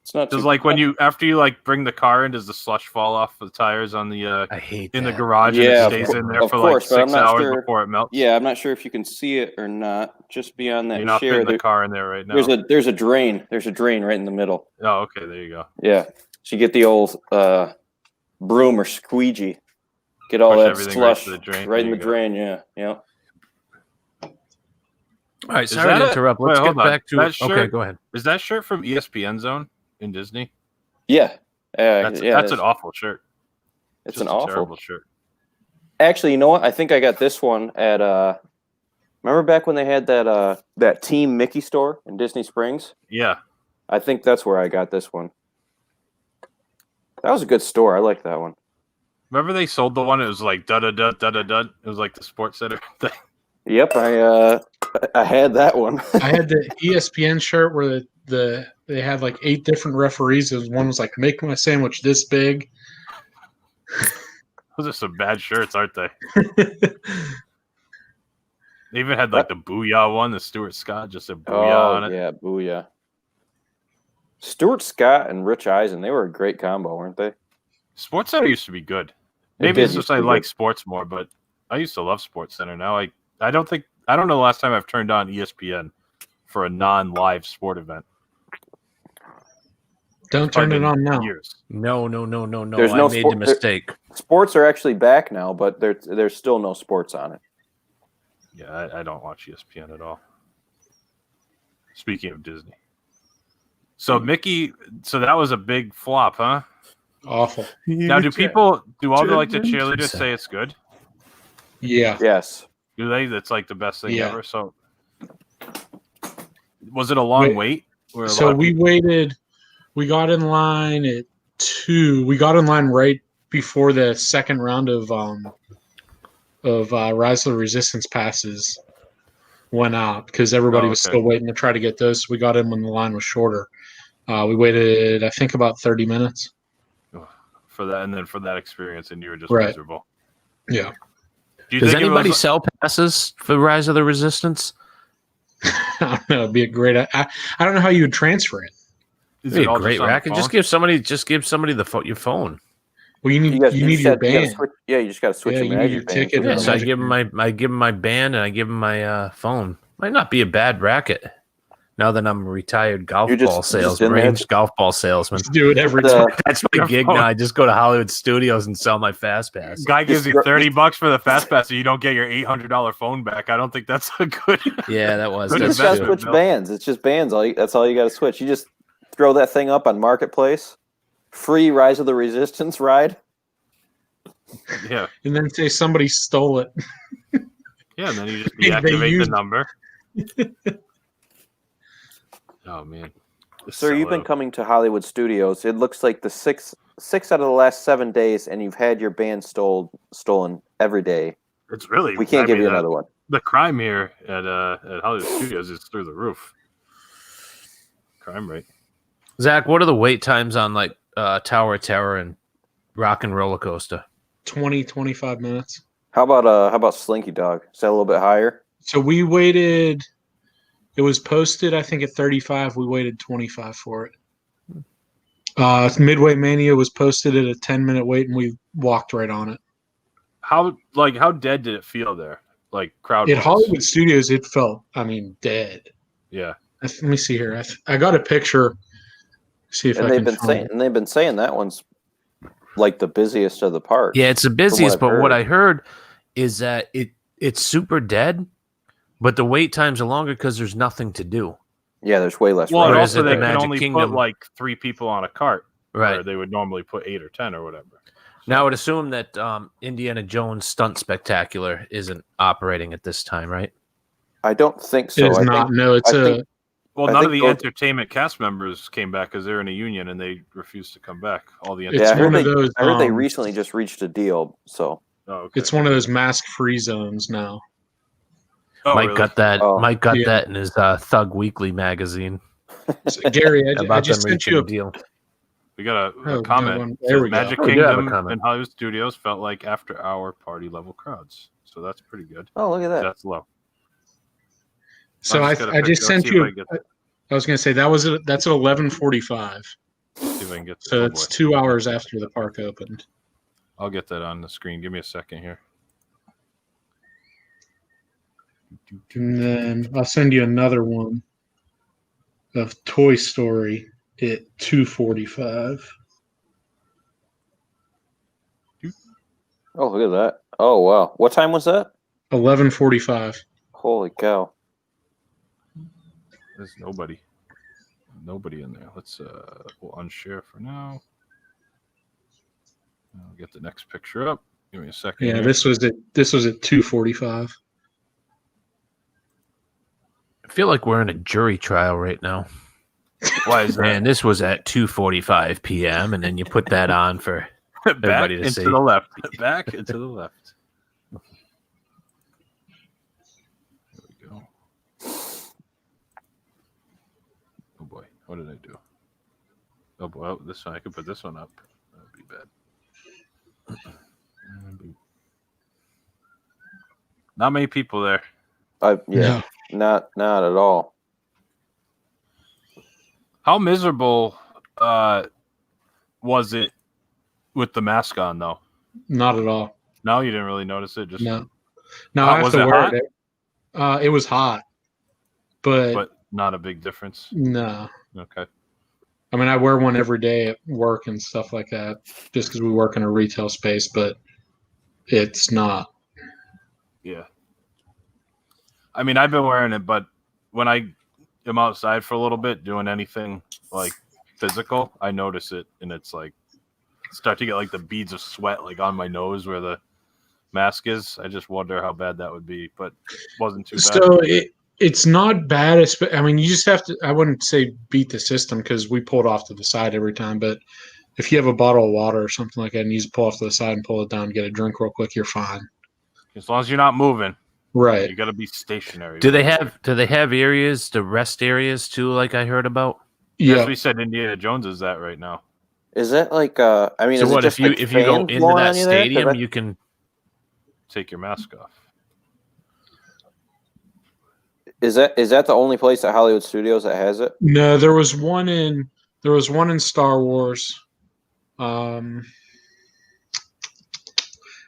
S4: It's not
S1: Does
S4: too
S1: like when you after you like bring the car in, does the slush fall off the tires on the
S2: I hate
S1: in the
S2: that.
S1: garage
S4: Yeah,
S1: and it stays in there
S4: of
S1: for
S4: course, but
S1: like
S4: I'm
S1: 6
S4: not
S1: hours
S4: sure-
S1: before it melts?
S4: Yeah, I'm not sure if you can see it or not. Just beyond that
S1: You're not
S4: share,
S1: fitting the car in there right now.
S4: there's a drain. There's a drain right in the middle.
S1: Oh, okay, there you go.
S4: Yeah. So you get the old broom or squeegee. Get all
S1: Push
S4: that
S1: everything right
S4: slush
S1: to the drain.
S4: right in
S1: There
S4: the
S1: you go.
S4: drain. Yeah. Yeah.
S2: All right,
S1: Is
S2: sorry to
S1: that
S2: interrupt.
S1: Wait,
S2: Let's get
S1: hold on.
S2: back to
S1: That
S2: Okay,
S1: shirt-
S2: go ahead.
S1: Is that shirt from ESPN Zone in Disney?
S4: Yeah.
S1: That's
S4: yeah,
S1: an awful shirt.
S4: It's
S1: Just
S4: an
S1: a
S4: awful.
S1: terrible shirt.
S4: Actually, you know what? I think I got this one at remember back when they had that Team Mickey store in Disney Springs?
S1: Yeah.
S4: I think that's where I got this one. That was a good store. I like that one.
S1: Remember they sold the one? It was like da da da da da da. It was like the Sports Center thing.
S4: Yep, I had that one.
S3: I had the ESPN shirt where they had like 8 different referees. One was like, "Make my sandwich this big."
S1: Those are some bad shirts, aren't they? They even had like the Booyah one, the Stuart Scott, just a Booyah on it.
S4: Yeah, booyah. Stuart Scott and Rich Eisen, they were a great combo, weren't they?
S1: Sports Center used to be good.
S4: It
S1: Maybe
S4: did
S1: it's
S4: used
S1: just
S4: to
S1: I
S4: be
S1: like
S4: good.
S1: sports more, but I used to love Sports Center. Now I don't know the last time I've turned on ESPN for a non-live sport event.
S3: Don't turn it on now.
S1: Years.
S2: No.
S4: There's
S2: I
S4: no
S2: made
S4: sport-
S2: the mistake.
S4: Sports are actually back now, but there's still no sports on it.
S1: Yeah, I don't watch ESPN at all. Speaking of Disney. So Mickey, so that was a big flop, huh?
S3: Awful.
S1: Now do all the cheerleaders say it's good?
S3: Yeah.
S4: Yes.
S1: Do they? That's like the best thing
S3: Yeah.
S1: ever. So was it a long wait? Where a lot
S3: So
S1: of
S3: we waited. We got in line at 2. We got in line right before the second round of Rise of the Resistance passes went out because everybody was
S1: okay.
S3: still waiting to try to get those. So we got in when the line was shorter. We waited, I think, about 30 minutes.
S1: for that, and then for that experience, and you were just
S3: Right.
S1: miserable.
S3: Yeah.
S1: Do you
S2: Does
S1: think it
S2: anybody
S1: was-
S2: sell passes for Rise of the Resistance?
S3: I don't know. It'd be a great. I don't know how you would transfer it.
S1: is
S2: It'd
S1: it
S2: be
S1: all
S2: a great
S1: just on the
S2: racket. Just
S1: phone?
S2: give somebody your phone.
S3: Well, you need
S4: You, guys,
S3: you need
S4: just
S3: your
S4: gotta- you gotta
S3: band.
S4: switch, yeah, you just got to switch
S3: Yeah,
S4: your
S3: you need
S4: magic
S3: your
S4: band.
S3: ticket
S2: Yeah,
S3: and
S2: so I
S3: Magic
S2: give him my band and I give him my phone. Might not be a bad racket. Now that I'm a retired golf
S4: You're just-
S2: ball
S4: just
S2: salesman,
S4: in there.
S2: range golf ball salesman.
S3: Just do it every
S4: The-
S3: time.
S2: That's my
S1: Your
S2: gig
S1: phone.
S2: now. I just go to Hollywood Studios and sell my fast pass.
S1: Guy gives you
S4: Just-
S1: $30 for the fast pass, so you don't get your $800 phone back. I don't think that's a good.
S2: Yeah, that was.
S1: Good
S4: You
S2: That's
S4: just got to
S1: investment,
S4: switch
S1: Bill.
S4: bands. It's just bands. That's all you got to switch. You just throw that thing up on Marketplace. Free Rise of the Resistance ride.
S1: Yeah,
S3: And then say somebody stole it.
S1: yeah, and then you just
S3: They
S1: deactivate the
S3: used-
S1: number. Oh man,
S4: Sir, you've been coming to Hollywood Studios. It looks like the six out of the last 7 days, and you've had your band stolen every day.
S1: It's really
S4: We can't
S1: I
S4: give
S1: mean,
S4: you another one.
S1: The crime here at Hollywood Studios is through the roof. Crime rate.
S2: Zach, what are the wait times on like Tower of Terror and Rock and Roller Coaster?
S3: 20, 25 minutes.
S4: How about Slinky Dog? Is that a little bit higher?
S3: So we waited. It was posted, I think, at 35. We waited 25 for it. Midway Mania was posted at a 10-minute wait, and we walked right on it.
S1: how dead did it feel there? Like crowd
S3: At Hollywood Studios, it felt, dead.
S1: Yeah.
S3: Let me see here. I got a picture. See if
S4: And
S3: I
S4: they've
S3: can
S4: been
S3: find
S4: saying,
S3: it.
S4: and they've been saying that one's like the busiest of the parks.
S2: Yeah, it's the
S4: from
S2: busiest,
S4: I've
S2: but what
S4: heard.
S2: I heard is that it's super dead, but the wait times are longer because there's nothing to do.
S4: Yeah, there's way less.
S1: Well, and
S2: Whereas
S1: also
S2: at the
S1: they can
S2: Magic
S1: only
S2: Kingdom-
S1: put like 3 people on a cart,
S2: Right.
S1: where they would normally put 8 or 10 or whatever.
S2: Now I would assume that Indiana Jones Stunt Spectacular isn't operating at this time, right?
S4: I don't think
S3: It
S4: so.
S3: is
S4: I
S3: not.
S4: think,
S3: No, it's
S4: I
S3: a.
S4: think-
S1: Well,
S4: I
S1: none of
S4: think
S1: the
S4: those-
S1: entertainment cast members came back because they're in a union and they refused to come back. All the
S3: It's
S4: yeah, I heard
S3: one of
S4: they.
S3: those,
S4: I heard they recently just reached a deal. So
S1: Oh, okay.
S3: It's one of those mask-free zones now.
S1: Oh,
S2: Mike
S1: really?
S2: got that.
S4: Oh.
S2: Mike got
S3: Yeah.
S2: that in his Thug Weekly magazine
S3: So, Gary, I
S2: about
S3: just
S2: them
S3: sent
S2: reaching
S3: you
S2: a deal.
S1: We got
S3: Oh,
S1: a comment.
S3: no,
S1: It
S3: there
S1: says
S3: we go.
S1: Magic
S2: Oh, we do have a
S1: Kingdom
S2: comment.
S1: and Hollywood Studios felt like after-hour party-level crowds. So that's pretty good.
S4: oh, look at that.
S1: That's low.
S3: So
S1: I'll just get a
S3: I just
S1: picture.
S3: sent
S1: See if I
S3: you.
S1: can
S3: I was going to say that's at 11:45.
S1: see if I can get this.
S3: So
S1: Oh,
S3: it's
S1: boy.
S3: 2 hours after the park opened.
S1: I'll get that on the screen. Give me a second here.
S3: And then I'll send you another one of Toy Story at 2:45.
S4: Oh, look at that. Oh, wow. What time was that?
S3: 11:45.
S4: Holy cow.
S1: There's nobody in there. Let's we'll unshare for now. I'll get the next picture up. Give me a second.
S3: Yeah,
S1: here.
S3: this was at 2:45.
S2: I feel like we're in a jury trial right now.
S1: Why is that?
S2: And this was at 2:45 p.m. and then you put that on for
S1: Back
S2: everybody to
S1: into
S2: see.
S1: the left. Back into the left. There we go. Oh boy, what did I do? Oh boy, oh, this one I could put this one up. That would be bad. Not many people there.
S4: Yeah, not at all.
S1: How miserable was it with the mask on though?
S3: Not at all.
S1: No, you didn't really notice it. Just
S3: No. No, I have
S1: was
S3: to
S1: it
S3: wear
S1: hot?
S3: it. It was hot,
S1: but not a big difference.
S3: no.
S1: Okay.
S3: I mean, I wear one every day at work and stuff like that, just because we work in a retail space. But it's not.
S1: Yeah. I mean, I've been wearing it, but when I am outside for a little bit doing anything like physical, I notice it, and it's like start to get like the beads of sweat like on my nose where the mask is. I just wonder how bad that would be, but it wasn't too bad.
S3: So it's not bad. I mean, you just have to. I wouldn't say beat the system because we pull it off to the side every time. But if you have a bottle of water or something like that, and you just pull off to the side and pull it down, and get a drink real quick, you're fine.
S1: As long as you're not moving,
S3: Right.
S1: you got to be stationary.
S2: Do they have areas, the rest areas too, like I heard about?
S1: As
S3: Yeah.
S1: we said, Indiana Jones is that right now.
S4: Is that like I mean,
S2: So
S4: is
S2: what
S4: it
S2: if
S4: just
S2: you
S4: like
S2: if you go
S4: fans
S2: into
S4: blowing
S2: that
S4: on you there? 'Cause
S2: stadium,
S4: that-
S2: you can
S1: Take your mask off.
S4: Is that the only place at Hollywood Studios that has it?
S3: No, there was one in Star Wars, and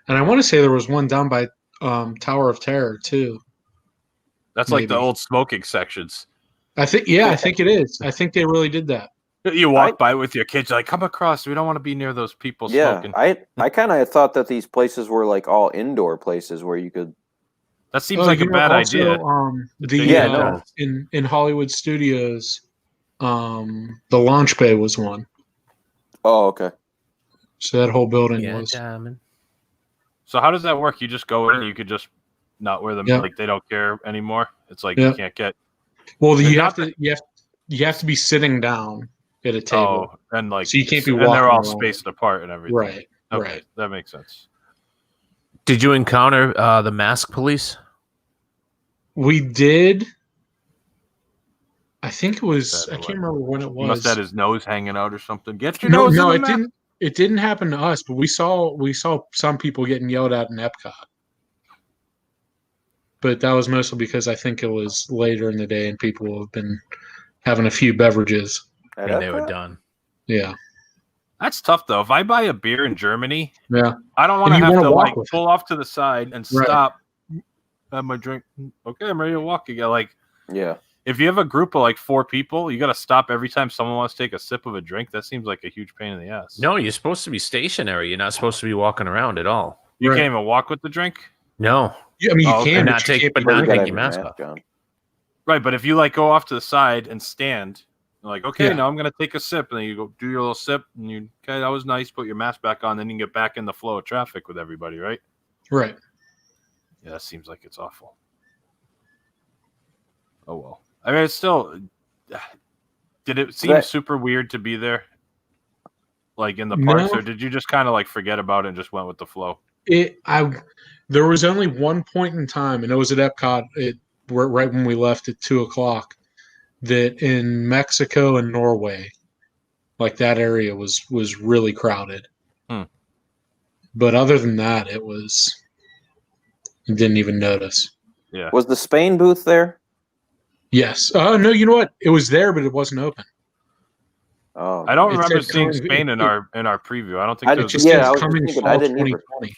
S3: I want to say there was one down by Tower of Terror too.
S1: That's like the
S3: Maybe.
S1: old smoking sections.
S3: I think it is. I think they really did that.
S1: You walk by with your kids, like, come across. We don't want to be near those people
S4: Yeah,
S1: smoking.
S4: I kind of thought that these places were like all indoor places where you could.
S1: That seems like a bad idea.
S4: Yeah, no.
S3: In Hollywood Studios, the launch bay was one.
S4: Oh, okay.
S3: So that whole building
S2: yeah,
S3: was.
S2: diamond.
S1: So how does that work? You just go in and you could just not wear them.
S3: Yeah.
S1: Like they don't care anymore. It's like
S3: Yeah.
S1: you can't get.
S3: Well,
S1: They're
S3: you
S1: not
S3: have to be sitting down at a table.
S1: Oh, and like
S3: So you can't be
S1: and they're
S3: walking
S1: all
S3: around.
S1: spaced apart and everything.
S3: Right.
S1: Okay,
S3: Right.
S1: that makes sense.
S2: Did you encounter the mask police?
S3: We did. I think it was.
S1: That
S3: I can't
S1: what?
S3: remember when it
S1: He
S3: was.
S1: must have had his nose hanging out or something. Get your
S3: No,
S1: nose.
S3: no,
S1: in
S3: it
S1: the map.
S3: didn't. It didn't happen to us, but we saw some people getting yelled at in Epcot. But that was mostly because I think it was later in the day and people have been having a few beverages.
S4: At
S2: And they were
S4: Epcot?
S2: done.
S3: Yeah.
S1: That's tough though. If I buy a beer in Germany,
S3: Yeah.
S1: I don't want
S3: And
S1: to
S3: you
S1: have
S3: wanna
S1: to
S3: walk
S1: like
S3: with it.
S1: pull off to the side and
S3: Right.
S1: stop. Have my drink. Okay, I'm ready to walk again. Like
S4: Yeah.
S1: if you have a group of like 4 people, you got to stop every time someone wants to take a sip of a drink. That seems like a huge pain in the ass.
S2: No, you're supposed to be stationary. You're not supposed to be walking around at all.
S1: You
S3: Right.
S1: can't even walk with the drink.
S2: No.
S3: Yeah, I mean, you
S1: Oh, okay.
S3: can,
S2: Not
S3: but you
S2: take-
S3: can't
S2: but
S3: be
S2: not
S4: You
S3: drinking.
S4: gotta
S2: take
S4: have
S2: your
S4: your
S2: mask
S4: mask on.
S1: Right, but if you like go off to the side and stand, you're like, okay,
S3: Yeah.
S1: now I'm gonna take a sip, and then you go do your little sip, and you okay, that was nice. Put your mask back on, then you can get back in the flow of traffic with everybody, right?
S3: Right.
S1: Yeah, that seems like it's awful. Oh well. I mean, it's still. Did it seem
S4: That-
S1: super weird to be there, like in the parks,
S3: No.
S1: or did you just kind of like forget about it and just went with the flow?
S3: There was only one point in time, and it was at Epcot. Right when we left at 2:00, that in Mexico and Norway, like that area was really crowded.
S1: Hmm.
S3: But other than that, you didn't even notice.
S1: Yeah.
S4: Was the Spain booth there?
S3: Yes. Oh no, you know what? It was there, but it wasn't open.
S4: Oh,
S1: I don't
S3: It
S1: remember
S3: said
S1: seeing
S3: coming-
S1: Spain in
S3: it-
S1: our preview. I don't think
S4: I
S1: there
S3: It
S1: was.
S3: just
S4: Yeah, I
S3: says
S4: was just
S3: coming
S4: thinking,
S3: fall
S4: I didn't either.
S3: 2020.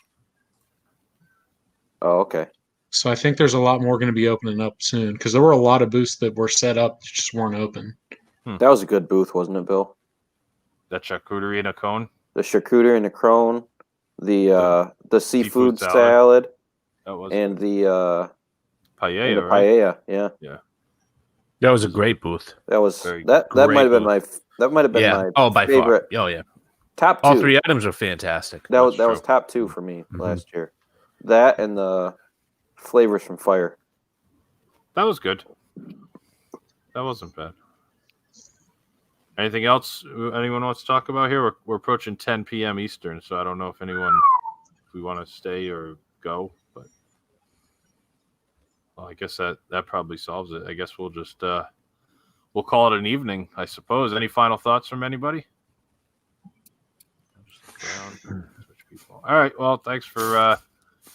S4: Oh, okay.
S3: So I think there's a lot more going to be opening up soon because there were a lot of booths that were set up that just weren't open.
S4: That was a good booth, wasn't it, Bill?
S1: That charcuterie in a cone.
S4: The charcuterie and the crone, the seafood
S1: salad.
S4: salad,
S1: That was
S4: and the
S1: paella, right?
S4: paella. Yeah,
S2: That was a great booth.
S4: that was
S1: Very
S4: that
S2: great
S4: might have been
S2: booth.
S4: my
S2: By
S4: favorite
S2: far. Oh yeah.
S4: top two.
S2: All 3 items are fantastic.
S4: that was
S1: That's
S4: was
S1: true.
S4: top 2 for me
S2: Mhm.
S4: last year. That and the flavors from Fire.
S1: That was good. That wasn't bad. Anything else anyone wants to talk about here? We're approaching 10 p.m. Eastern, so I don't know if we want to stay or go, but well, I guess that probably solves it. I guess we'll just we'll call it an evening, I suppose. Any final thoughts from anybody? Switch people. All right. Well, thanks for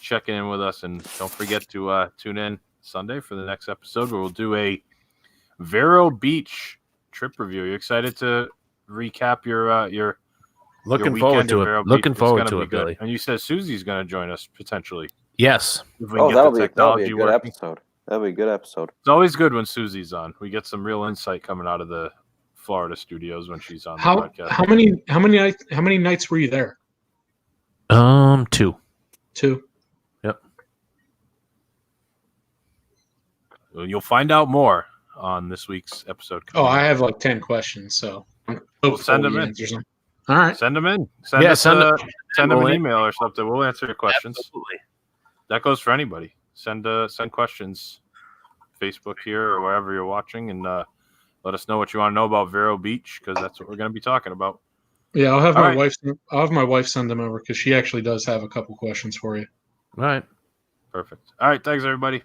S1: checking in with us, and don't forget to tune in Sunday for the next episode where we'll do a Vero Beach trip review. You excited to recap your
S2: Looking
S1: weekend
S2: forward
S1: in
S2: to
S1: Vero
S2: it.
S1: Beach?
S2: Looking
S1: It's
S2: forward
S1: gonna
S2: to
S1: be
S2: it,
S1: good.
S2: Billy.
S1: And you said Susie's going to join us potentially
S2: Yes.
S1: if we
S4: Oh,
S1: can get
S4: that'll
S1: the
S4: be a
S1: technology
S4: good
S1: working.
S4: episode. That'll be a good episode.
S1: It's always good when Susie's on. We get some real insight coming out of the Florida studios when she's on the podcast.
S3: How many nights were you there?
S2: 2.
S3: 2.
S2: Yep.
S1: Well, you'll find out more on this week's episode.
S3: Oh,
S1: coming
S3: I
S1: up.
S3: have like 10 questions, so I'm
S1: We'll send them
S3: you
S1: in.
S3: answer some. All right.
S1: Send them in.
S2: Send
S1: them
S2: we'll
S1: an
S2: an-
S1: email or something. We'll answer your questions.
S2: Absolutely.
S1: That goes for anybody. Send questions, Facebook here or wherever you're watching, and let us know what you want to know about Vero Beach because that's what we're going to be talking about.
S3: Yeah, I'll have
S1: All
S3: my
S1: right.
S3: wife. I'll have my wife send them over because she actually does have a couple questions for you.
S2: All right.
S1: Perfect. All right. Thanks, everybody.